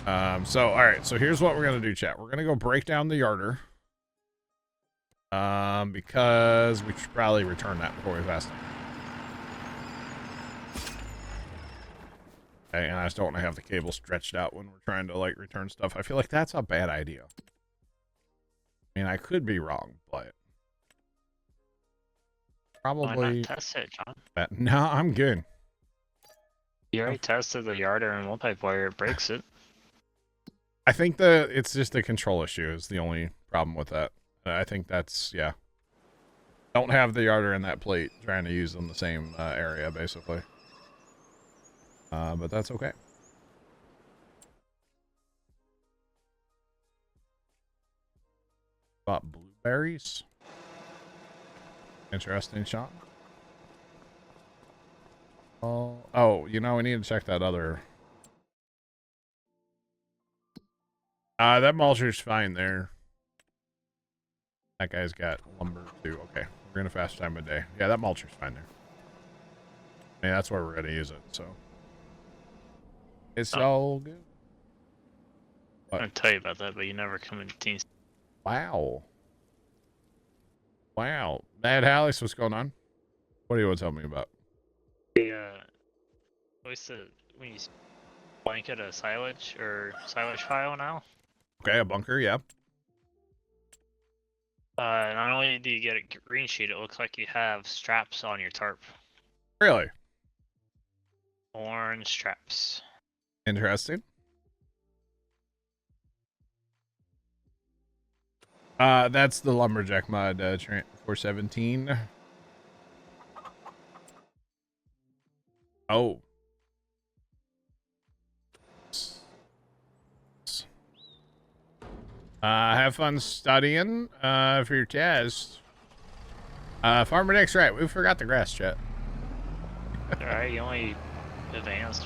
all right. So here's what we're gonna do, chat. We're gonna go break down the yarder, because we should probably return that before we fast. Okay, and I just don't want to have the cable stretched out when we're trying to like return stuff. I feel like that's a bad idea. I mean, I could be wrong, but probably. Why not test it, John? No, I'm good. You already tested the yarder in multiplayer. It breaks it. I think that it's just a control issue is the only problem with that. I think that's, yeah. Don't have the yarder in that plate trying to use them the same area, basically. But that's okay. Got blueberries. Interesting shot. Oh, you know, we need to check that other. That mulcher's fine there. That guy's got lumber too. Okay, we're gonna fast time of day. Yeah, that mulcher's fine there. I mean, that's where we're gonna use it, so. It's all good. I'm gonna tell you about that, but you never come into teams. Wow. Wow. Mad Alex, what's going on? What do you want to tell me about? What's the, when you blanket a silage or silage file now? Okay, a bunker, yeah. Not only do you get a green sheet, it looks like you have straps on your tarp. Really? Orange straps. Interesting. That's the lumberjack mod, 417. Oh. Have fun studying, for your test. Farmer Nick's right. We forgot the grass, chat. Alright, you only advanced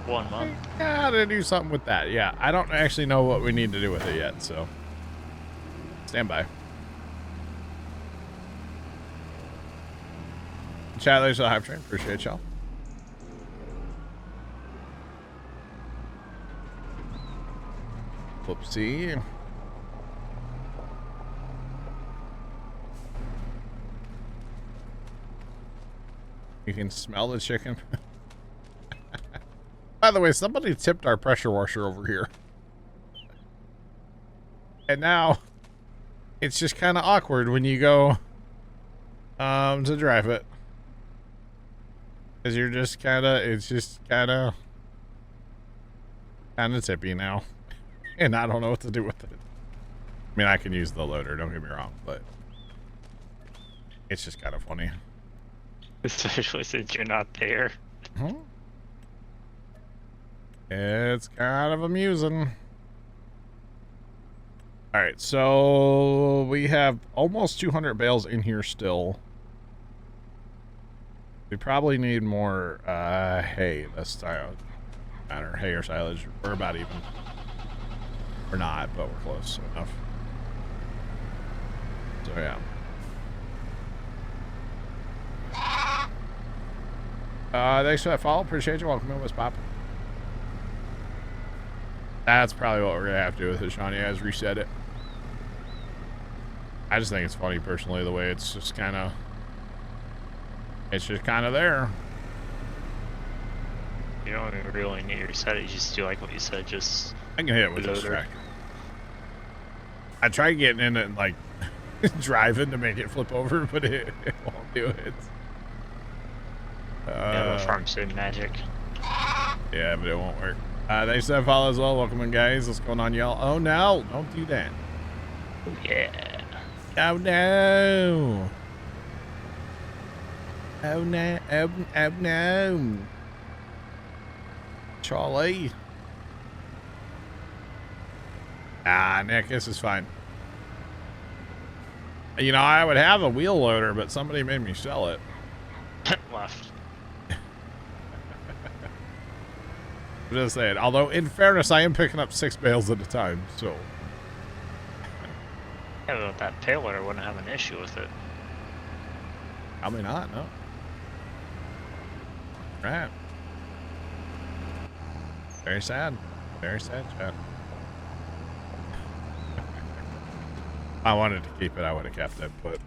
1 month. Gotta do something with that. Yeah, I don't actually know what we need to do with it yet, so stand by. Chat, there's a hype train. Appreciate y'all. Whoopsie. You can smell the chicken. By the way, somebody tipped our pressure washer over here. And now it's just kind of awkward when you go to drive it. Cause you're just it's just kind of tippy now. And I don't know what to do with it. I mean, I can use the loader, don't get me wrong, but it's just kind of funny. Especially since you're not there. Huh? It's kind of amusing. Alright, so we have almost 200 bales in here still. We probably need more hay this time. Matter hay or silage. We're about even. We're not, but we're close enough. So yeah. Thanks for that follow. Appreciate you. Welcome in. What's poppin'? That's probably what we're gonna have to do with it, Shawnee. As reset it. I just think it's funny personally the way it's just kind of there. You don't even really need to reset it. You just do like what you said. Just I can hit it with this track. I tried getting in it and like driving to make it flip over, but it won't do it. yeah, farm sim magic. Yeah, but it won't work. Thanks for that follow as well. Welcome in, guys. What's going on, y'all? Oh no, don't do that. Yeah. Oh no. Oh no. Oh no. Charlie. Ah, Nick, this is fine. You know, I would have a wheel loader, but somebody made me sell it. Left. I'm just saying. Although, in fairness, I am picking up 6 bales at a time, so. Yeah, but that payloader wouldn't have an issue with it. Probably not, no. Right. Very sad. Very sad, chat. I wanted to keep it. I would have kept it, but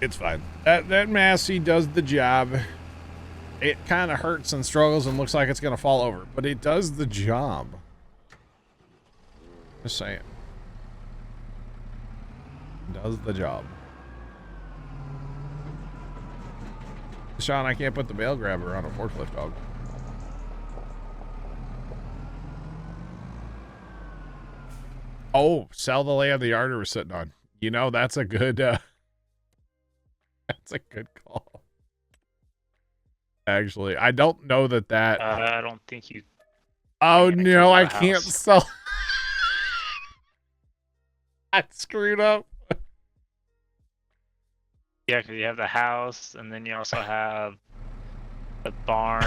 it's fine. That Massey does the job. It kind of hurts and struggles and looks like it's going to fall over, but it does the job. Just saying. It does the job. Sean, I can't put the bale grabber on a forklift, dog. Oh, sell the land the yard we're sitting on. You know, that's a good, that's a good call. Actually, I don't know that. I don't think you. Oh no, I can't sell. I screwed up. Yeah, because you have the house, and then you also have the barn.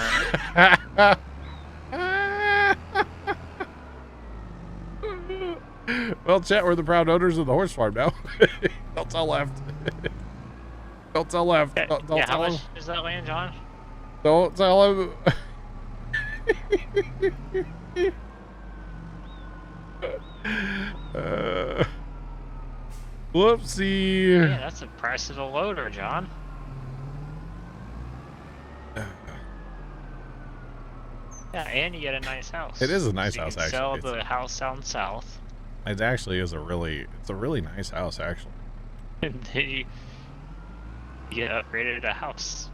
Well, chat, we're the proud owners of the horse farm now. Don't tell left. Don't tell left. Yeah, Don't yeah, tell how him. much is that land, John? Don't tell him. Whoopsie. Yeah, that's the price of the loader, John. Yeah, and you get a nice house. It is a nice So you house, can actually. sell the house down south. It actually is it's a really nice house, actually. And then you get upgraded a house.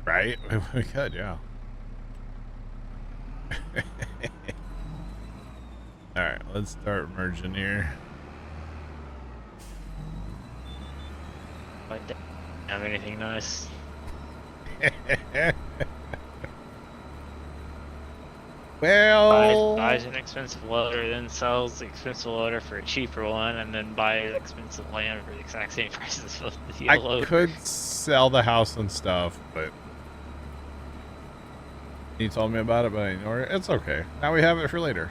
Right? We could, yeah. Alright, let's start merging here. But have anything nice? Well, buys an expensive loader, then sells the expensive loader for a cheaper one, and then buys expensive land for the exact same price as the I loader. could sell the house and stuff, but he told me about it, but I ignored it. It's okay. Now we have it for later.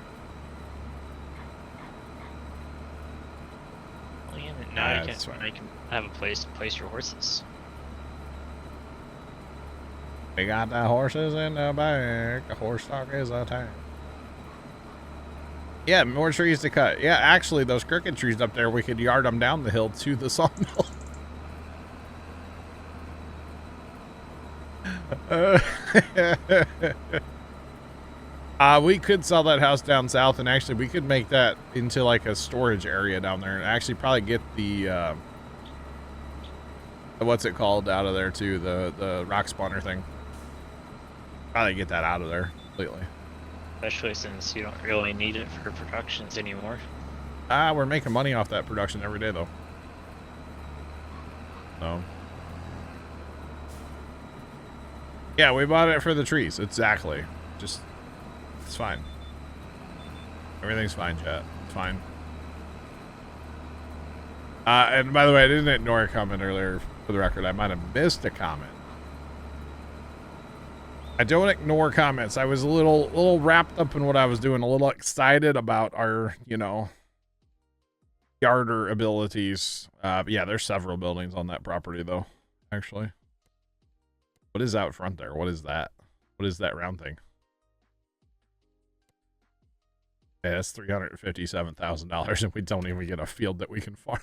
Well, yeah, now you can have a place to place your horses. We got the horses in the back. The horse stock is a tank. Yeah, more trees to cut. Yeah, actually, those crooked trees up there, we could yard them down the hill to the sawmill. We could sell that house down south, and actually, we could make that into like a storage area down there, and actually probably get the what's it called out of there too, the rock spawner thing. Probably get that out of there completely. Especially since you don't really need it for productions anymore. We're making money off that production every day, though. So. Yeah, we bought it for the trees. Exactly. Just, it's fine. Everything's fine, chat. It's fine. And by the way, I didn't ignore a comment earlier. For the record, I might have missed a comment. I don't ignore comments. I was a little wrapped up in what I was doing, a little excited about our, yarder abilities. Yeah, there's several buildings on that property, though, actually. What is out front there? What is that? What is that round thing? Yeah, that's $357,000, and we don't even get a field that we can farm.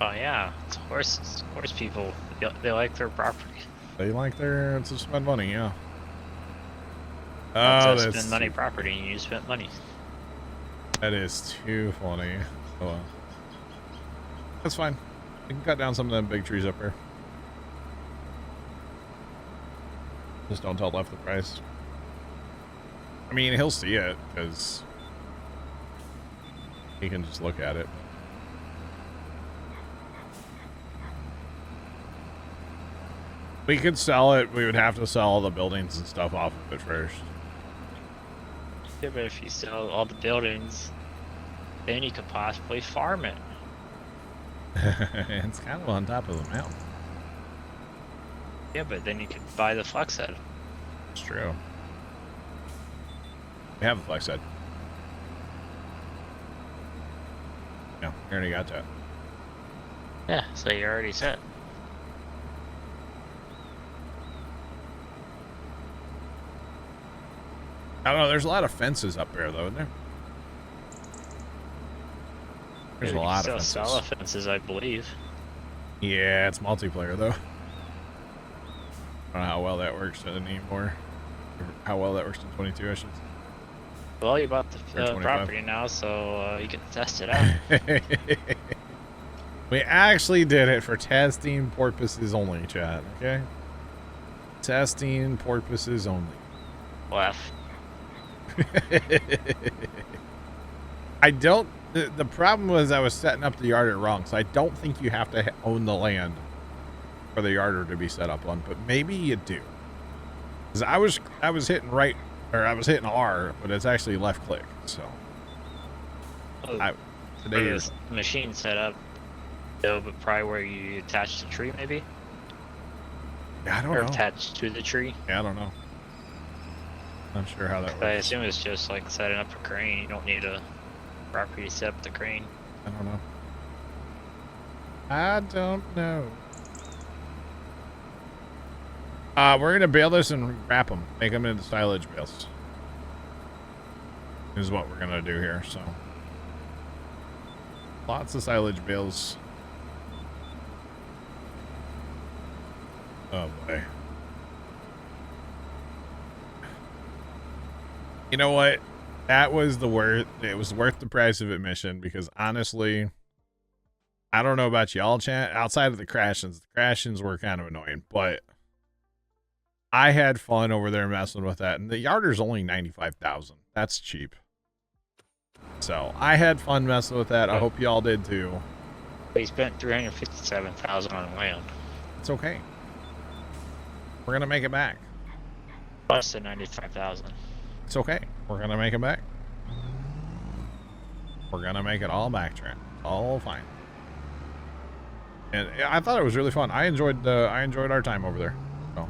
Oh yeah, it's horses. Horse people, they like their property. They like their to spend money, yeah. Oh, that's spend money property, and you spent money. That is too funny. Oh, well. That's fine. We can cut down some of them big trees up here. Just don't tell Left the price. I mean, he'll see it because he can just look at it. We could sell it. We would have to sell all the buildings and stuff off of it first. Yeah, but if you sell all the buildings, then you could possibly farm it. It's kind of on top of the mountain. Yeah, but then you could buy the flex head. It's true. We have the flex head. Yeah, we already got that. Yeah, so you're already set. I don't know. There's a lot of fences up there, though, isn't there? There's a lot of fences. Still sell fences, I believe. Yeah, it's multiplayer, though. I don't know how well that works anymore. How well that works in 22, I should say. Well, you bought the property now, so you can test it out. We actually did it for testing purposes only, chat, okay? Testing purposes only. Left. I don't... The problem was I was setting up the yarder wrong, so I don't think you have to own the land for the yarder to be set up on, but maybe you do. Because I was hitting right, or I was hitting R, but it's actually left click, so... Today is machine set up, though, but probably where you attach the tree, maybe? Yeah, I don't know. Or attached to the tree? Yeah, I don't know. Not sure how that works. I assume it's just like setting up a crane. You don't need a property to set up the crane. I don't know. I don't know. We're going to bale this and wrap them. Make them into silage bales. Is what we're going to do here, so. Lots of silage bales. Oh, boy. You know what? That was the worth. It was worth the price of admission because honestly, I don't know about y'all, chat. Outside of the crashings were kind of annoying, but I had fun over there messing with that. And the yarder's only 95,000. That's cheap. So I had fun messing with that. I hope y'all did too. He spent 357,000 on land. It's okay. We're gonna make it back. Plus the 95,000. It's okay. We're gonna make it back. We're gonna make it all back, Trent. All fine. And I thought it was really fun. I enjoyed our time over there. So.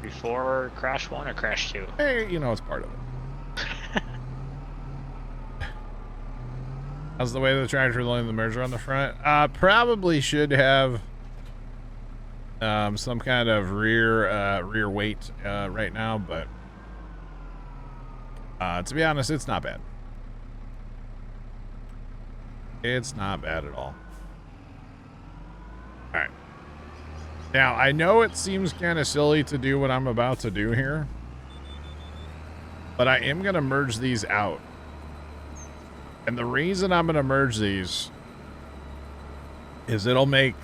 Before Crash 1 or Crash 2? Hey, you know it's part of it. How's the way of the tractor loading the merger on the front? Probably should have some kind of rear weight right now, but to be honest, it's not bad. It's not bad at all. All right. Now, I know it seems kind of silly to do what I'm about to do here, but I am going to merge these out. And the reason I'm going to merge these is it'll make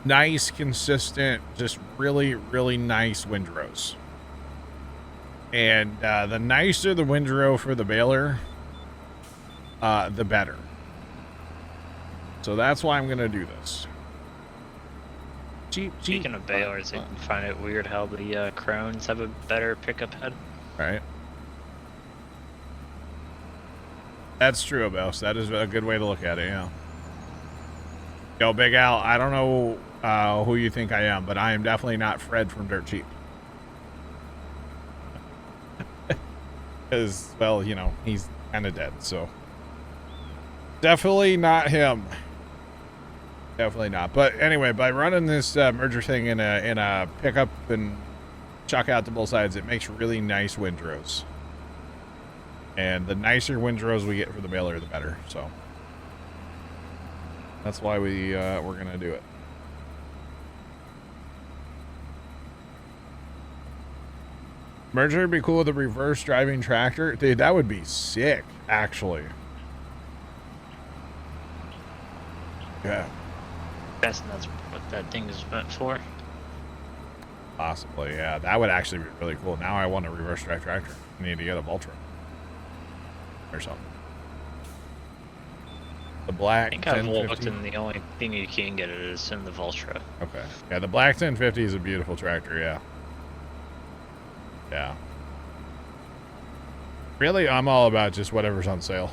nice, consistent, just really, really nice windrows. And the nicer the windrow for the baler, the better. So that's why I'm going to do this. Speaking of balers, I find it weird how the Crones have a better pickup head. Right. That's true, Abels. That is a good way to look at it, yeah. Yo, Big Al, I don't know who you think I am, but I am definitely not Fred from Dirt Cheap. Because, well, you know, he's kind of dead, so. Definitely not him. Definitely not. But anyway, by running this merger thing in a pickup and chuck out to both sides, it makes really nice windrows. And the nicer windrows we get for the baler, the better. So that's why we're gonna do it. Merger would be cool with a reverse driving tractor, dude. That would be sick, actually. Yeah. Guessing that's what that thing is meant for. Possibly, yeah. That would actually be really cool. Now I want a reverse drive tractor. I need to get a Voltron. Or something. The black. I think I've looked, and the only thing you can get it is in the Voltra. Okay. Yeah, the black 1050 is a beautiful tractor, yeah. Yeah. Really, I'm all about just whatever's on sale.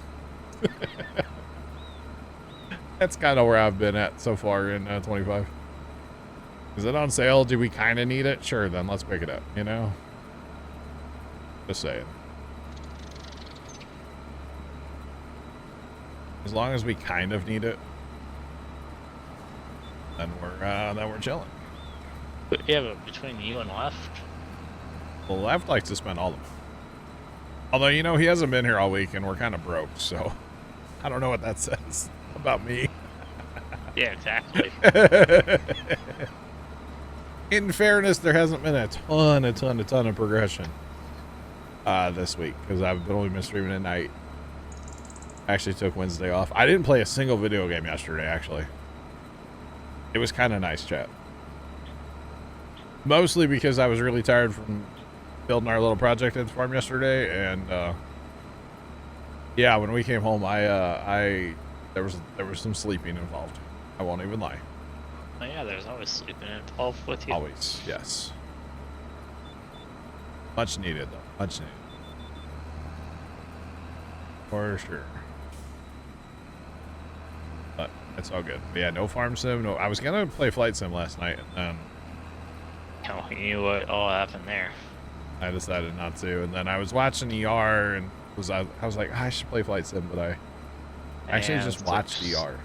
That's kind of where I've been at so far in 25. Is it on sale? Do we kind of need it? Sure, then let's pick it up, you know? Just saying. As long as we kind of need it, then we're chilling. But yeah, but between you and Left, the Left likes to spend all of it. Although, you know, he hasn't been here all week, and we're kind of broke, so I don't know what that says about me. Yeah, exactly. In fairness, there hasn't been a ton of progression this week because I've only been streaming at night. I actually took Wednesday off. I didn't play a single video game yesterday, actually. It was kind of nice, chat. Mostly because I was really tired from building our little project at the farm yesterday, and yeah, when we came home, there was some sleeping involved. I won't even lie. Oh yeah, there's always sleeping involved with you. Always, yes. Much needed, though. Much needed. For sure. But it's all good. But yeah, no farm sim. No, I was gonna play flight sim last night, and then You knew what all happened there. I decided not to. And then I was watching ER, and I was like, I should play flight sim, but I actually just watched ER.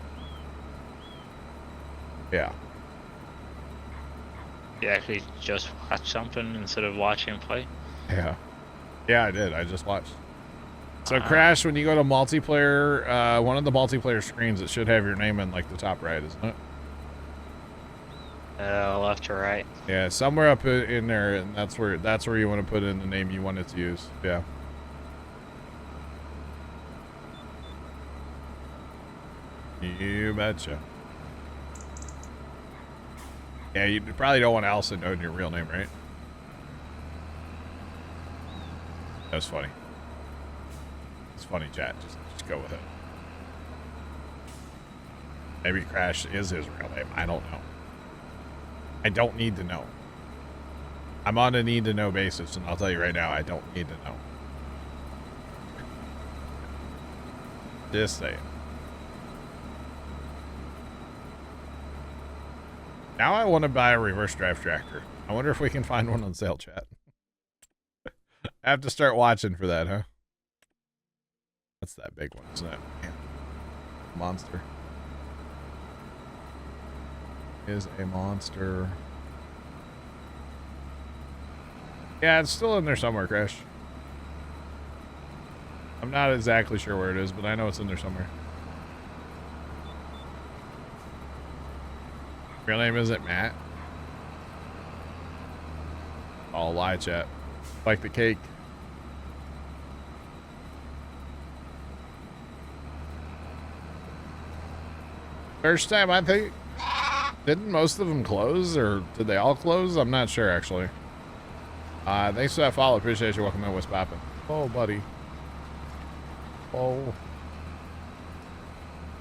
Yeah. You actually just watched something instead of watching play? Yeah. Yeah, I did. I just watched. So Crash, when you go to multiplayer, one of the multiplayer screens, it should have your name in like the top right, isn't it? Left or right. Yeah, somewhere up in there, and that's where you want to put in the name you want it to use. Yeah. You betcha. Yeah, you probably don't want Allison knowing your real name, right? That was funny. It's funny, chat. Just go with it. Maybe Crash is his real name. I don't know. I don't need to know. I'm on a need-to-know basis, and I'll tell you right now, I don't need to know. Just saying. Now I want to buy a reverse drive tractor. I wonder if we can find one on sale, chat. I have to start watching for that, huh? That's that big one, isn't it? Man. Monster. Is a monster. Yeah, it's still in there somewhere, Crash. I'm not exactly sure where it is, but I know it's in there somewhere. Real name isn't Matt. I'll lie, chat. Like the cake. First time, I think. Didn't most of them close, or did they all close? I'm not sure, actually. Thanks for that follow. Appreciate you. Welcome in. What's poppin'? Oh, buddy. Oh.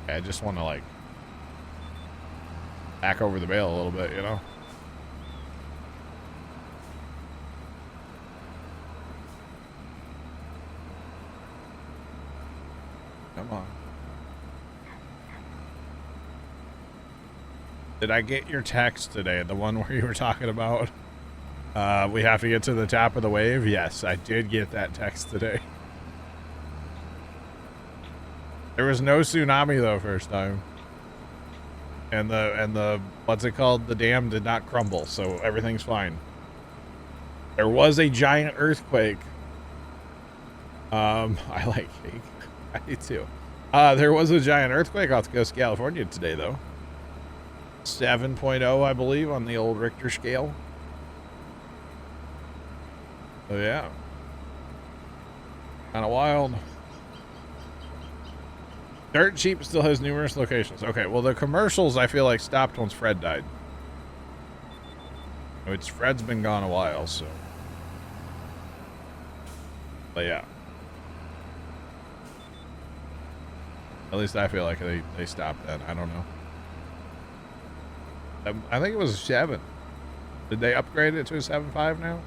Yeah, I just want to, like, back over the bale a little bit, you know? Come on. Did I get your text today? The one where you were talking about we have to get to the top of the wave? Yes, I did get that text today. There was no tsunami though first time. And the what's it called? The dam did not crumble, so everything's fine. There was a giant earthquake. I like cake. I do too. There was a giant earthquake off the coast of California today though. 7.0, I believe, on the old Richter scale. So yeah. Kind of wild. Dirt Cheap still has numerous locations. Okay, well the commercials I feel like stopped once Fred died. Which Fred's been gone a while, so. But yeah. At least I feel like they stopped that. I don't know. I think it was a 7. Did they upgrade it to a 7.5 now?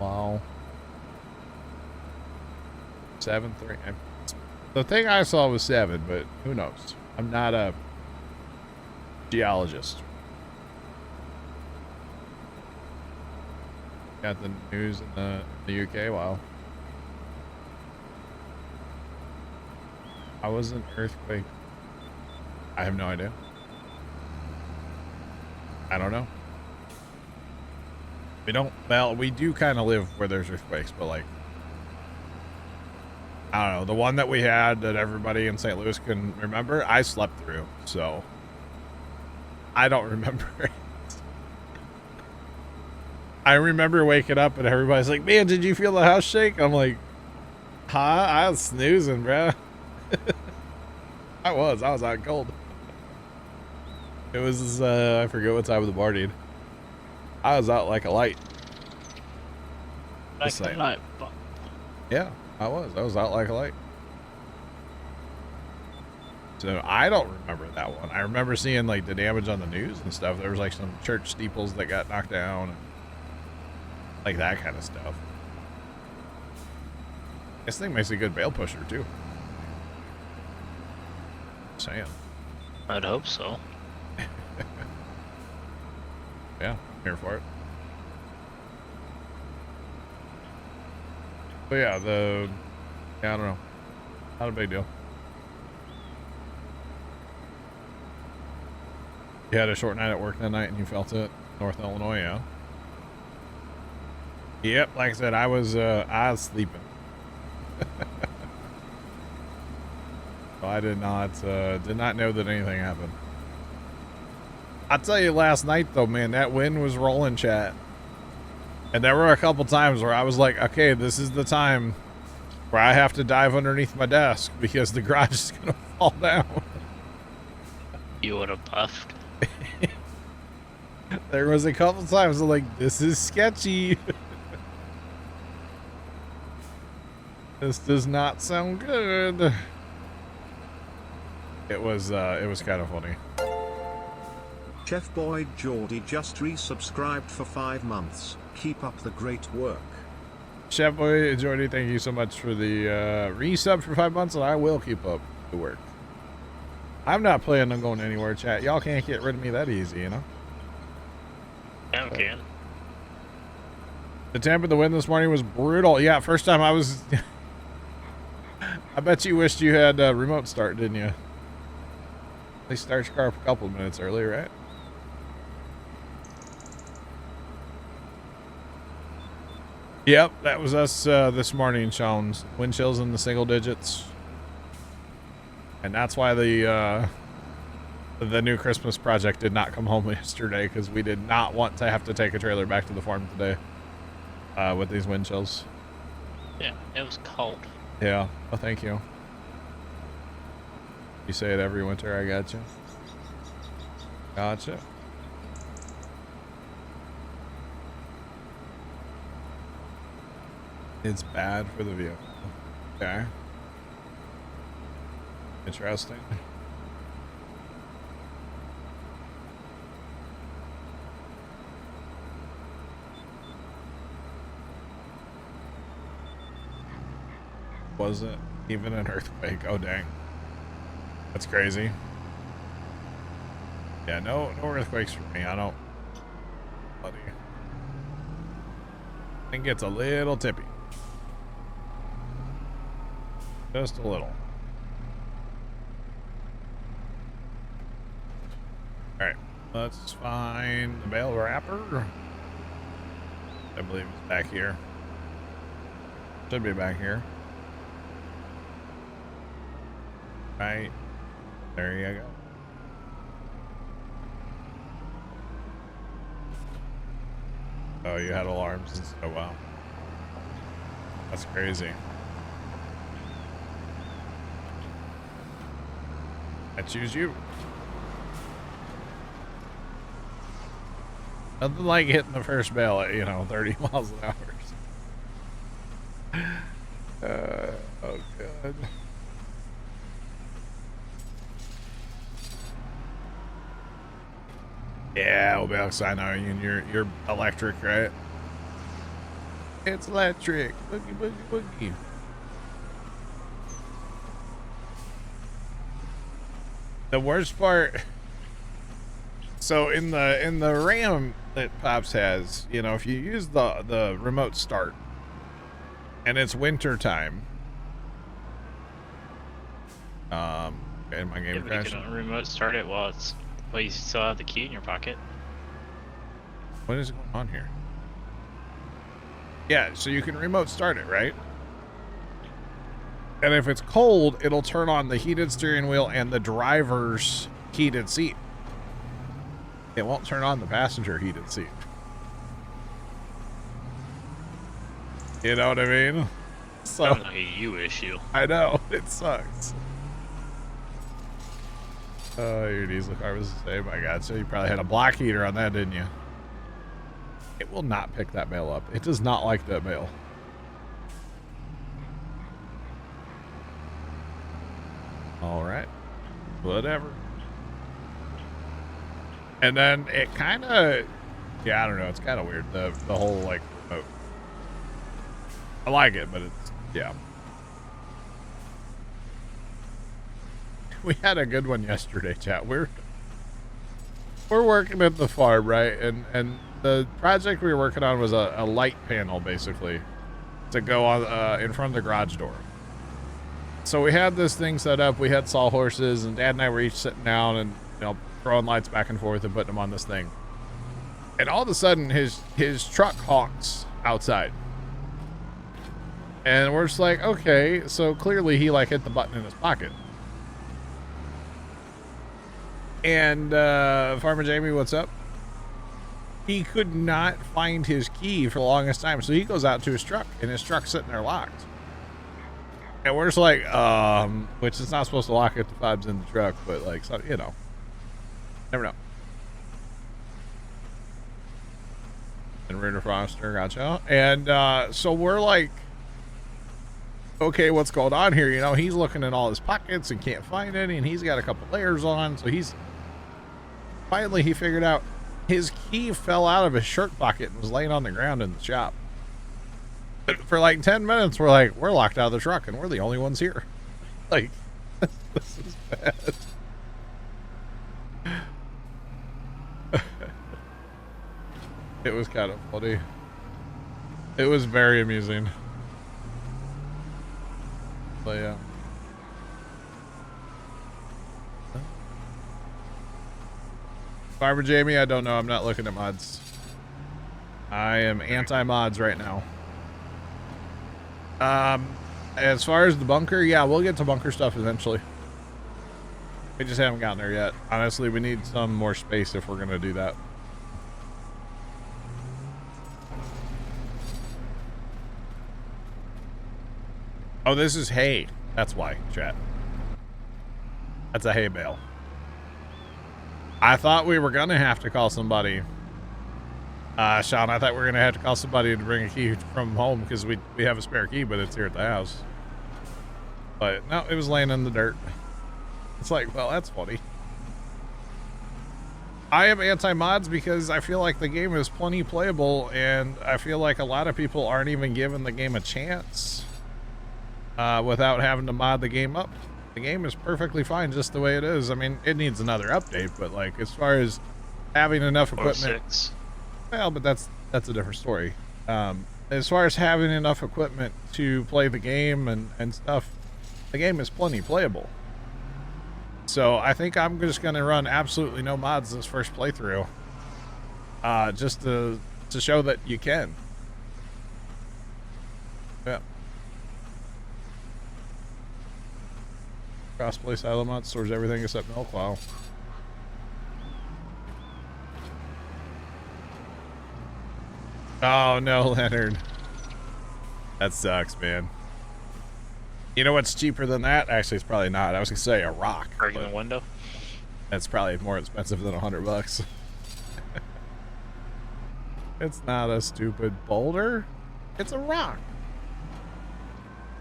Wow. 7.3. The thing I saw was 7, but who knows? I'm not a geologist. Got the news in the UK. Wow. How was an earthquake? I have no idea. I don't know. We do kind of live where there's earthquakes, but like, I don't know, the one that we had that everybody in St. Louis can remember, I slept through, so I don't remember it. I remember waking up and everybody's like, man, did you feel the house shake? I'm like, huh? I was snoozing, bro. I was out cold. It was, I forget what time of the morning. I was out like a light. Like a light. Yeah, I was out like a light. So I don't remember that one. I remember seeing like the damage on the news and stuff. There was like some church steeples that got knocked down, and like that kind of stuff. This thing makes a good bale pusher too. Saying. I'd hope so. Yeah, I'm here for it. But yeah, I don't know. Not a big deal. You had a short night at work that night and you felt it. North Illinois, yeah. Yep, like I said, I was sleeping. I did not know that anything happened. I'll tell you, last night though, man, that wind was rolling, chat. And there were a couple times where I was like, okay, this is the time where I have to dive underneath my desk because the garage is gonna fall down. You would have puffed. There was a couple times I'm like, this is sketchy. This does not sound good. It was kind of funny. Chef Boyd Geordie just resubscribed for 5 months. Keep up the great work. Chef Boyd Geordie, thank you so much for the resub for 5 months, and I will keep up the work. I'm not planning on going anywhere, chat. Y'all can't get rid of me that easy, you know? Yeah, we can. The temp of the wind this morning was brutal. Yeah, first time I was... I bet you wished you had remote start, didn't you? They start your car up a couple of minutes early, right? Yep, that was us this morning, Sean. Wind chills in the single digits. And that's why the new Christmas project did not come home yesterday, because we did not want to have to take a trailer back to the farm today with these wind chills. Yeah, it was cold. Yeah. Oh, thank you. You say it every winter. I gotcha. Gotcha. It's bad for the vehicle. Okay. Interesting. Wasn't even an earthquake. Oh, dang. That's crazy. Yeah, no earthquakes for me. I don't. Buddy. I think it's a little tippy. Just a little. Alright. Let's find the bale wrapper. I believe it's back here. Should be back here. Right. There you go. Oh, you had alarms. Oh, wow. That's crazy. I choose you. Nothing like hitting the first bell at, 30 miles an hour. Oh, God. Yeah, Obelix, I know you're electric, right? It's electric. Boogie, boogie, boogie. The worst part. So in the RAM that Pops has, if you use the remote start, and it's winter time. In my game crash. You can remote start it while you still have the key in your pocket. What is going on here? Yeah, so you can remote start it, right? And if it's cold, it'll turn on the heated steering wheel and the driver's heated seat. It won't turn on the passenger heated seat. You know what I mean? So, That's not a you issue. I know, it sucks. Your diesel car was the same. I got you. You probably had a block heater on that, didn't you? It will not pick that bale up. It does not like that bale. All right. Whatever. And then it kind of, yeah, I don't know. It's kind of weird. The whole like remote. I like it, but it's, yeah. We had a good one yesterday, chat. We're working at the farm, right? And the project we were working on was a light panel, basically, to go on in front of the garage door. So we had this thing set up. We had sawhorses, and Dad and I were each sitting down and throwing lights back and forth and putting them on this thing. And all of a sudden, his truck honks outside. And we're just like, okay, so clearly he like hit the button in his pocket. And Farmer Jamie, what's up? He could not find his key for the longest time, so he goes out to his truck, and his truck's sitting there locked. And we're just like, which is not supposed to lock if the fob's in the truck, but like, so, you know, never know. And Ritter Foster, gotcha. And so we're like, okay, what's going on here? You know, he's looking in all his pockets and can't find any, and he's got a couple layers on, so he's finally he figured out his key fell out of his shirt pocket and was laying on the ground in the shop. But for like 10 minutes, we're like, we're locked out of the truck and we're the only ones here. Like, this is bad. It was kind of funny. It was very amusing. But yeah. Farmer Jamie, I don't know. I'm not looking at mods. I am anti-mods right now. As far as the bunker, yeah, we'll get to bunker stuff eventually. We just haven't gotten there yet. Honestly, we need some more space if we're going to do that. Oh, this is hay. That's why, chat. That's a hay bale. I thought we were going to have to call somebody. Sean, I thought we were going to have to call somebody to bring a key from home because we have a spare key, but it's here at the house. But no, it was laying in the dirt. It's like, well, that's funny. I am anti-mods because I feel like the game is plenty playable, and I feel like a lot of people aren't even giving the game a chance without having to mod the game up. The game is perfectly fine just the way it is. I mean, it needs another update, but like as far as having enough equipment, well, but that's a different story. As far as having enough equipment to play the game and stuff, the game is plenty playable. So I think I'm just going to run absolutely no mods this first playthrough, just to show that you can. Yeah. Crossplay silo mod stores everything except milk. Wow. Oh no, Leonard. That sucks, man. You know what's cheaper than that? Actually, it's probably not. I was gonna say a rock. Breaking the window. That's probably more expensive than $100. It's not a stupid boulder. It's a rock.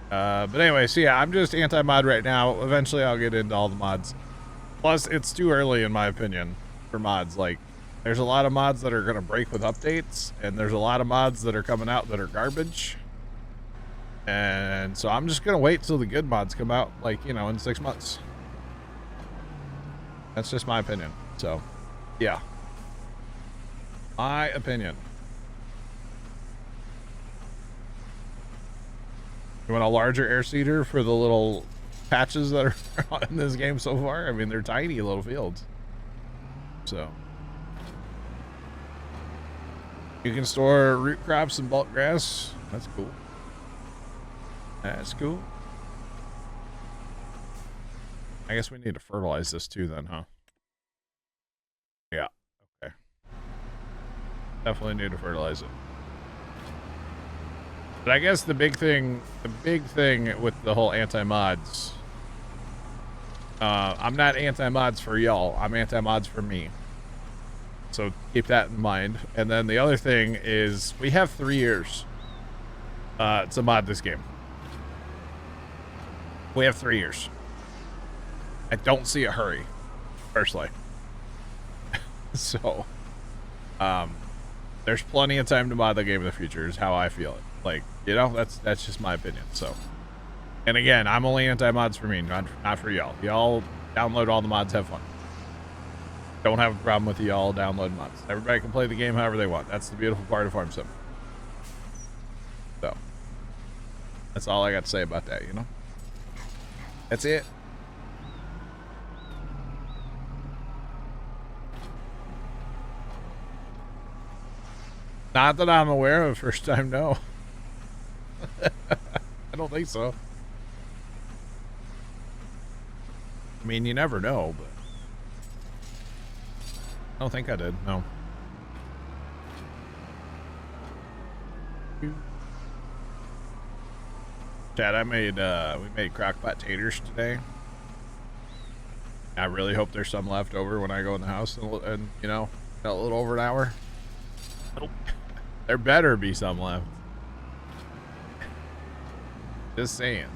But anyway, so yeah, I'm just anti-mod right now. Eventually I'll get into all the mods. Plus, it's too early in my opinion for mods. Like, there's a lot of mods that are going to break with updates, and there's a lot of mods that are coming out that are garbage. And so I'm just going to wait till the good mods come out, like, you know, in 6 months. That's just my opinion. So, yeah. My opinion. You want a larger air seeder for the little patches that are in this game so far? I mean, they're tiny little fields. So. You can store root crops and bulk grass. That's cool. That's cool. I guess we need to fertilize this too then, huh? Yeah. Okay. Definitely need to fertilize it. But I guess the big thing with the whole anti-mods, I'm not anti-mods for y'all. I'm anti-mods for me. So keep that in mind. And then the other thing is we have 3 years to mod this game. We have 3 years. I don't see a hurry, personally. So, there's plenty of time to mod the game in the future is how I feel it. Like, you know, that's just my opinion. So, and again, I'm only anti-mods for me, not for y'all. Y'all download all the mods, have fun. Don't have a problem with y'all download mods. Everybody can play the game however they want. That's the beautiful part of Farm Sim. So, that's all I got to say about that, you know? That's it. Not that I'm aware of. First time, no. I don't think so. I mean, you never know, but I don't think I did. No. Chad, we made crockpot taters today. I really hope there's some left over when I go in the house and you know, got a little over an hour. Nope. There better be some left. Just saying.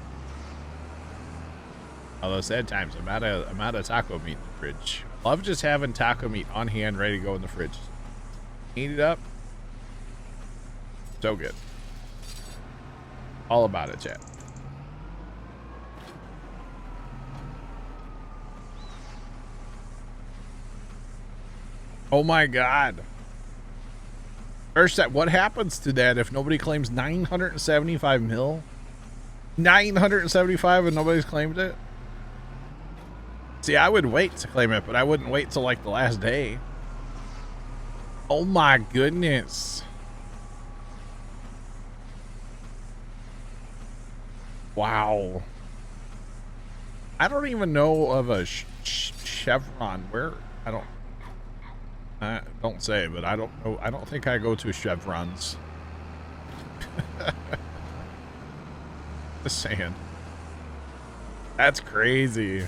Although sad times, I'm out of taco meat in the fridge. Love just having taco meat on hand, ready to go in the fridge. Heat it up. So good. All about it, chat. Oh my God. First, what happens to that if nobody claims 975 mil? 975 and nobody's claimed it? See, I would wait to claim it, but I wouldn't wait till like the last day. Oh my goodness. Wow. I don't even know of a Chevron. Where? I don't say, but I don't know. I don't think I go to Chevrons. Just saying. That's crazy.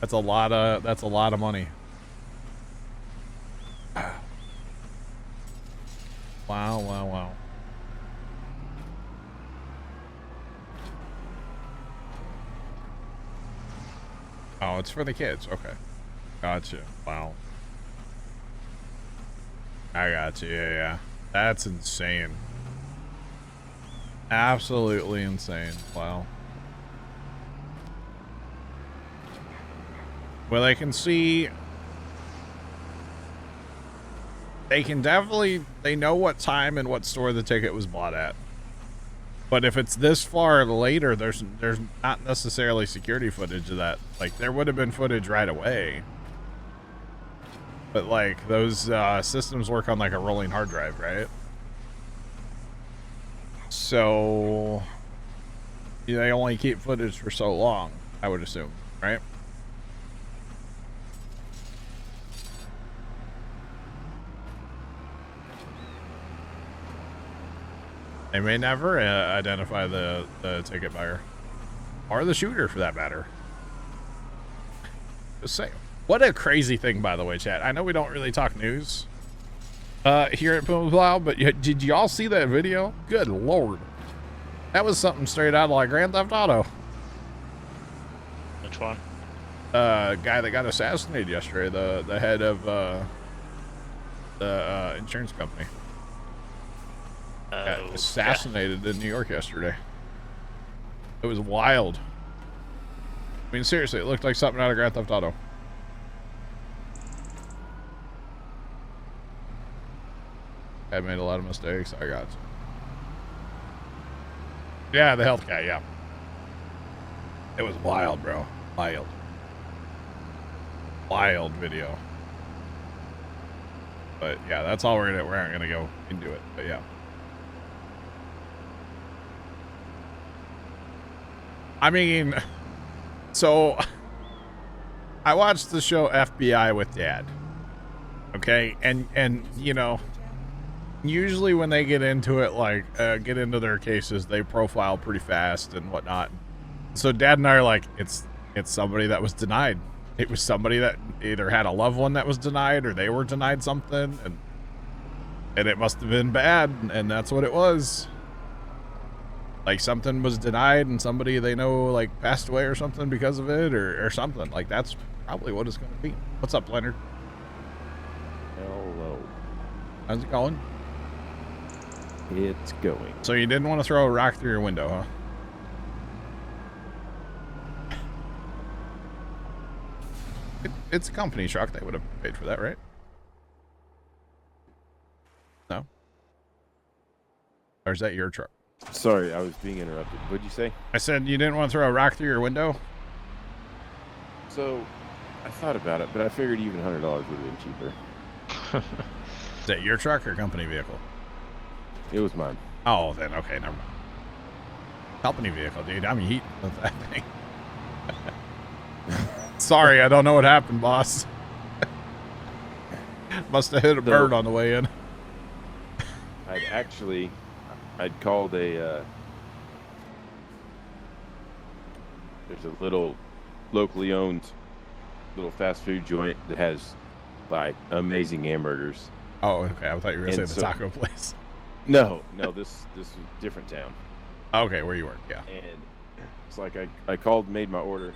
That's a lot of money. Wow, wow, wow. Oh, it's for the kids. Okay. Gotcha. Wow. I got you. Yeah, yeah. That's insane. Absolutely insane. Wow. Well, they can see. They can definitely. They know what time and what store the ticket was bought at. But if it's this far later, there's not necessarily security footage of that. Like, there would have been footage right away. But, like, those systems work on, like, a rolling hard drive, right? So, they only keep footage for so long, I would assume, right? They may never identify the ticket buyer. Or the shooter, for that matter. Just saying. What a crazy thing, by the way, chat. I know we don't really talk news here at Puma Plow, but did y'all see that video? Good Lord. That was something straight out of like Grand Theft Auto. Which one? Guy that got assassinated yesterday, the head of the insurance company. Got assassinated in New York yesterday. It was wild. I mean, seriously, it looked like something out of Grand Theft Auto. I made a lot of mistakes. I got you. Yeah, the health guy, yeah. It was wild, bro. Wild. Wild video. But yeah, that's all we aren't gonna go into it. But yeah. I mean, so I watched the show FBI with Dad. Okay, and you know, usually when they get into it, like get into their cases, they profile pretty fast and whatnot. So Dad and I are like, it's somebody that was denied. It was somebody that either had a loved one that was denied or they were denied something, and it must have been bad, and that's what it was. Like something was denied and somebody they know like passed away or something because of it or something. Like that's probably what it's going to be. What's up, Leonard? Hello. How's it going? It's going. So you didn't want to throw a rock through your window, huh? It's a company truck. They would have paid for that, right? No? Or is that your truck? Sorry, I was being interrupted. What'd you say? I said you didn't want to throw a rock through your window? So, I thought about it, but I figured even $100 would have been cheaper. Is that your truck or company vehicle? It was mine. Oh, then okay, never mind. Company vehicle, dude. I'm heating with that thing. Sorry, I don't know what happened, boss. Must have hit a bird on the way in. I'd called a, there's a little locally owned little fast food joint that has like amazing hamburgers. Oh, okay. I thought you were going to say the taco place. No, this was a different town. Okay, where you work, yeah. And it's like I called, made my order.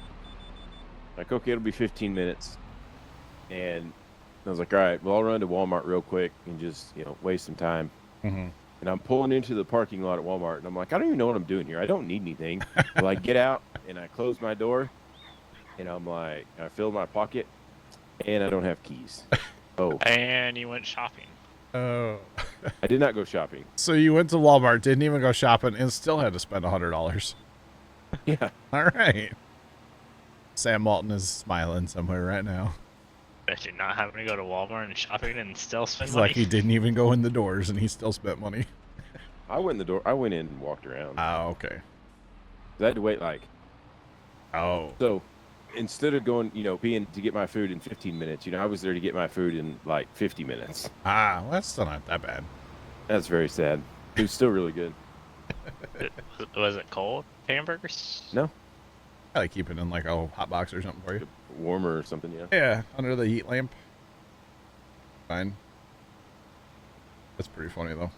Like, okay, it'll be 15 minutes. And I was like, all right, well, I'll run to Walmart real quick and just, waste some time. Mm-hmm. And I'm pulling into the parking lot at Walmart, and I'm like, I don't even know what I'm doing here. I don't need anything. Well, I get out, and I close my door, and I'm like, I fill my pocket, and I don't have keys. Oh. And you went shopping. Oh. I did not go shopping. So you went to Walmart, didn't even go shopping, and still had to spend $100. Yeah. All right. Sam Walton is smiling somewhere right now. Bet you're not having to go to Walmart and shopping and still spend It's money. like he didn't even go in the doors, and he still spent money. I went in the door. I went in and walked around. Oh, okay. I had to wait Oh. So instead of going, being to get my food in 15 minutes, I was there to get my food in like 50 minutes. Well, that's still not that bad. That's very sad. It was still really good. Was it cold? Hamburgers? No. I like keep it in like a hot box or something for you. Warmer or something, yeah. Yeah, under the heat lamp. Fine. That's pretty funny though.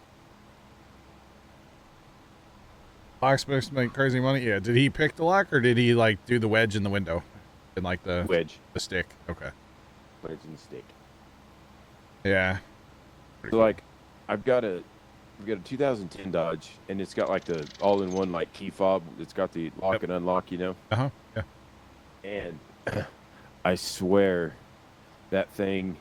Locksmiths make crazy money. Yeah. Did he pick the lock or did he like do the wedge in the window? And like the wedge. The stick. Okay. Wedge and stick. Yeah. So like I've got a 2010 Dodge, and it's got like the all-in-one like key fob. It's got the lock and unlock, Uh-huh. Yeah. And I swear that thing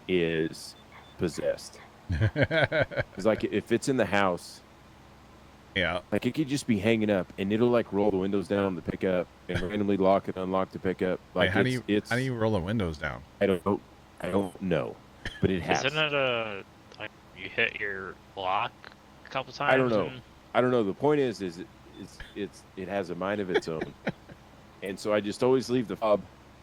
is possessed. It's like if it's in the house, yeah, like it could just be hanging up, and it'll like roll the windows down on the pickup and randomly lock and unlock the pickup. Like Wait, how do you roll the windows down? I don't know, but it has. Isn't it like you hit your lock a couple times? I don't know. I don't know. The point is it has a mind of its own, and so I just always leave the fob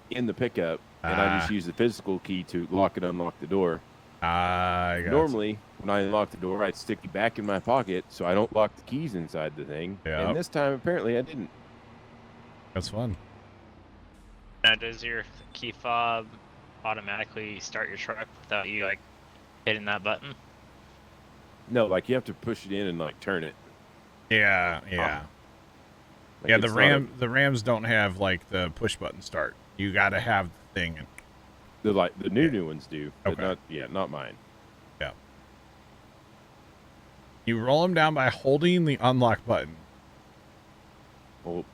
in the pickup, and I just use the physical key to lock and unlock the door. I got Normally, when I unlock the door, I'd stick it back in my pocket so I don't lock the keys inside the thing. Yeah. And this time, apparently, I didn't. That's fun. Now, does your key fob automatically start your truck without you like hitting that button? No, like you have to push it in and like turn it. Yeah. Like, Yeah, it's the Rams don't have like the push button start. You got to have the thing. the new ones do, but Okay. not mine. Yeah. You roll them down by holding the unlock button. Well,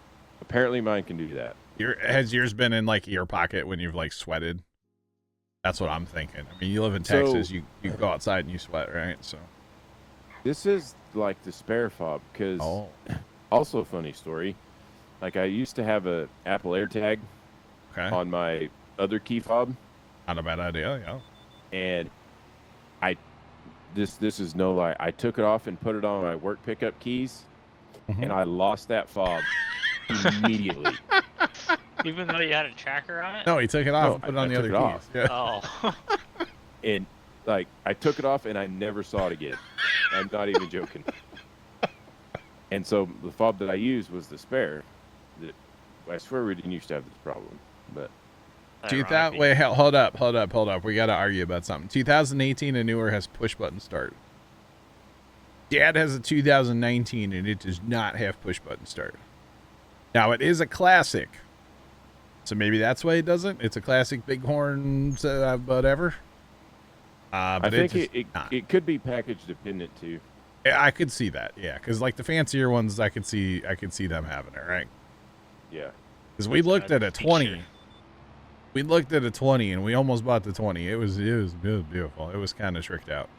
apparently mine can do that. Has yours been in like your pocket when you've like sweated? That's what I'm thinking. I mean, you live in Texas, you go outside and you sweat, right? So This is like the spare fob, because also a funny story. Like I used to have a Apple AirTag on my other key fob. Not a bad idea, yeah. And this is no lie. I took it off and put it on my work pickup keys, and I lost that fob immediately. Even though you had a tracker on it? No, he took it off and put it on the other keys. Off. Yeah. Oh. And like I took it off and I never saw it again. I'm not even joking. And so the fob that I used was the spare. I swear we didn't used to have this problem, but. Wait, hold up. We got to argue about something. 2018 and newer has push button start. Dad has a 2019 and it does not have push button start. Now it is a classic, so maybe that's why it doesn't. It's a classic Bighorn, whatever. But I think it could be package dependent too. Yeah, I could see that. Yeah, because like the fancier ones, I could see them having it, right? Yeah. Because we looked at a 20. We looked at a 20 and we almost bought the 20. It was beautiful. It was kind of tricked out.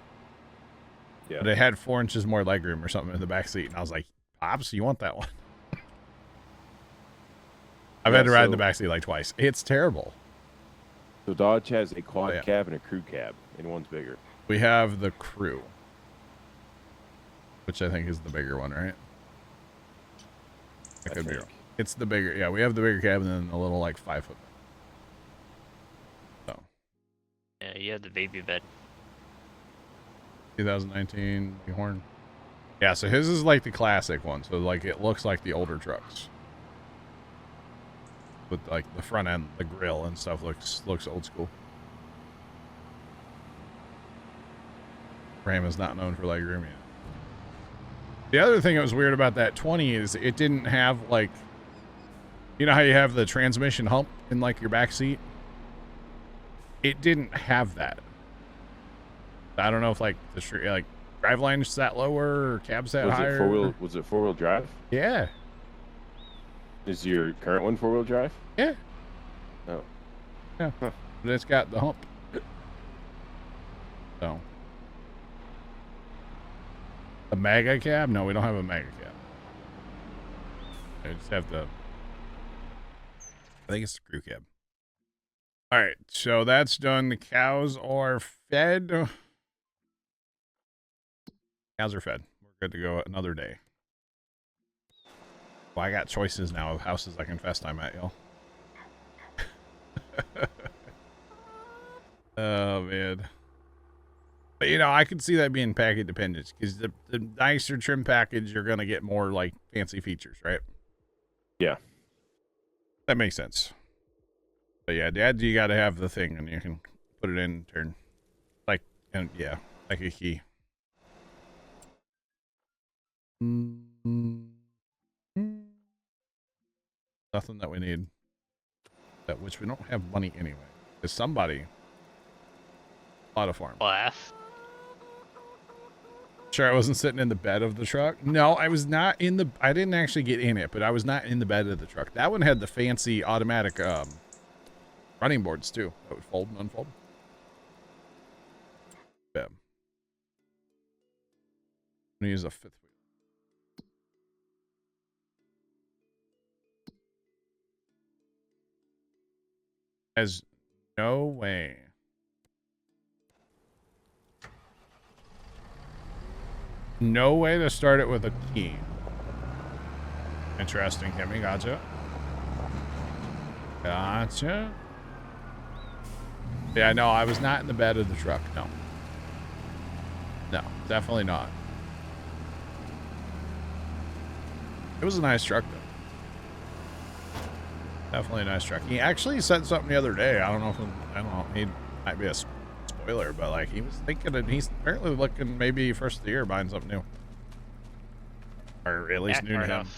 Yeah. But it had 4 inches more legroom or something in the back seat, and I was like, "Pops, you want that one?" I've had to ride in the back seat like twice. It's terrible. So Dodge has a quad cab and a crew cab, and one's bigger. We have the crew, which I think is the bigger one, right? I could be wrong. It's the bigger. Yeah, we have the bigger cab and then a little like 5 foot. So. Yeah, you have the baby bed. 2019 Horn. Yeah, so his is like the classic one. So like it looks like the older trucks. With like the front end, the grill and stuff looks old school. Ram is not known for legroom yet. The other thing that was weird about that 20 is it didn't have like, you know how you have the transmission hump in like your back seat? It didn't have that. I don't know if like the like driveline's that lower or cab's that higher. Was it four-wheel drive? Yeah. Is your current one four-wheel drive? Yeah. Oh. Yeah. Huh. But it's got the hump. So. A mega cab? No, we don't have a mega cab. I just have the. I think it's the crew cab. All right, so that's done. The cows are fed. Cows are fed. We're good to go another day. Well, I got choices now of houses I can fest time at, y'all. Oh, man. But, you know, I could see that being package dependent because the nicer trim package, you're going to get more, like, fancy features, right? Yeah. That makes sense. But, yeah, Dad, you got to have the thing, and you can put it in turn. Like, and yeah, like a key. Nothing that we need. That which we don't have money anyway. Is somebody a lot of farm. Laugh. Sure, I wasn't sitting in the bed of the truck. No, I was not in the. I didn't actually get in it, but I was not in the bed of the truck. That one had the fancy automatic running boards too. That would fold and unfold. Yeah. I'm gonna use a fifth wheel. There's no way. No way to start it with a key. Interesting, Kimmy. Gotcha. Gotcha. Yeah, no, I was not in the bed of the truck. No. No, definitely not. It was a nice truck, though. Definitely a nice truck. He actually said something the other day. I don't know, he might be a spoiler, but like he was thinking that he's apparently looking maybe first of the year buying something new. Or at least new to him.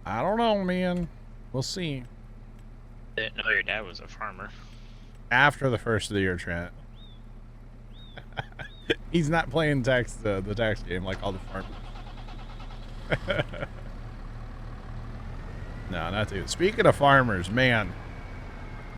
I don't know, man. We'll see. Didn't know your dad was a farmer. After the first of the year, Trent. He's not playing the tax game like all the farmers. No, not too. Speaking of farmers, man.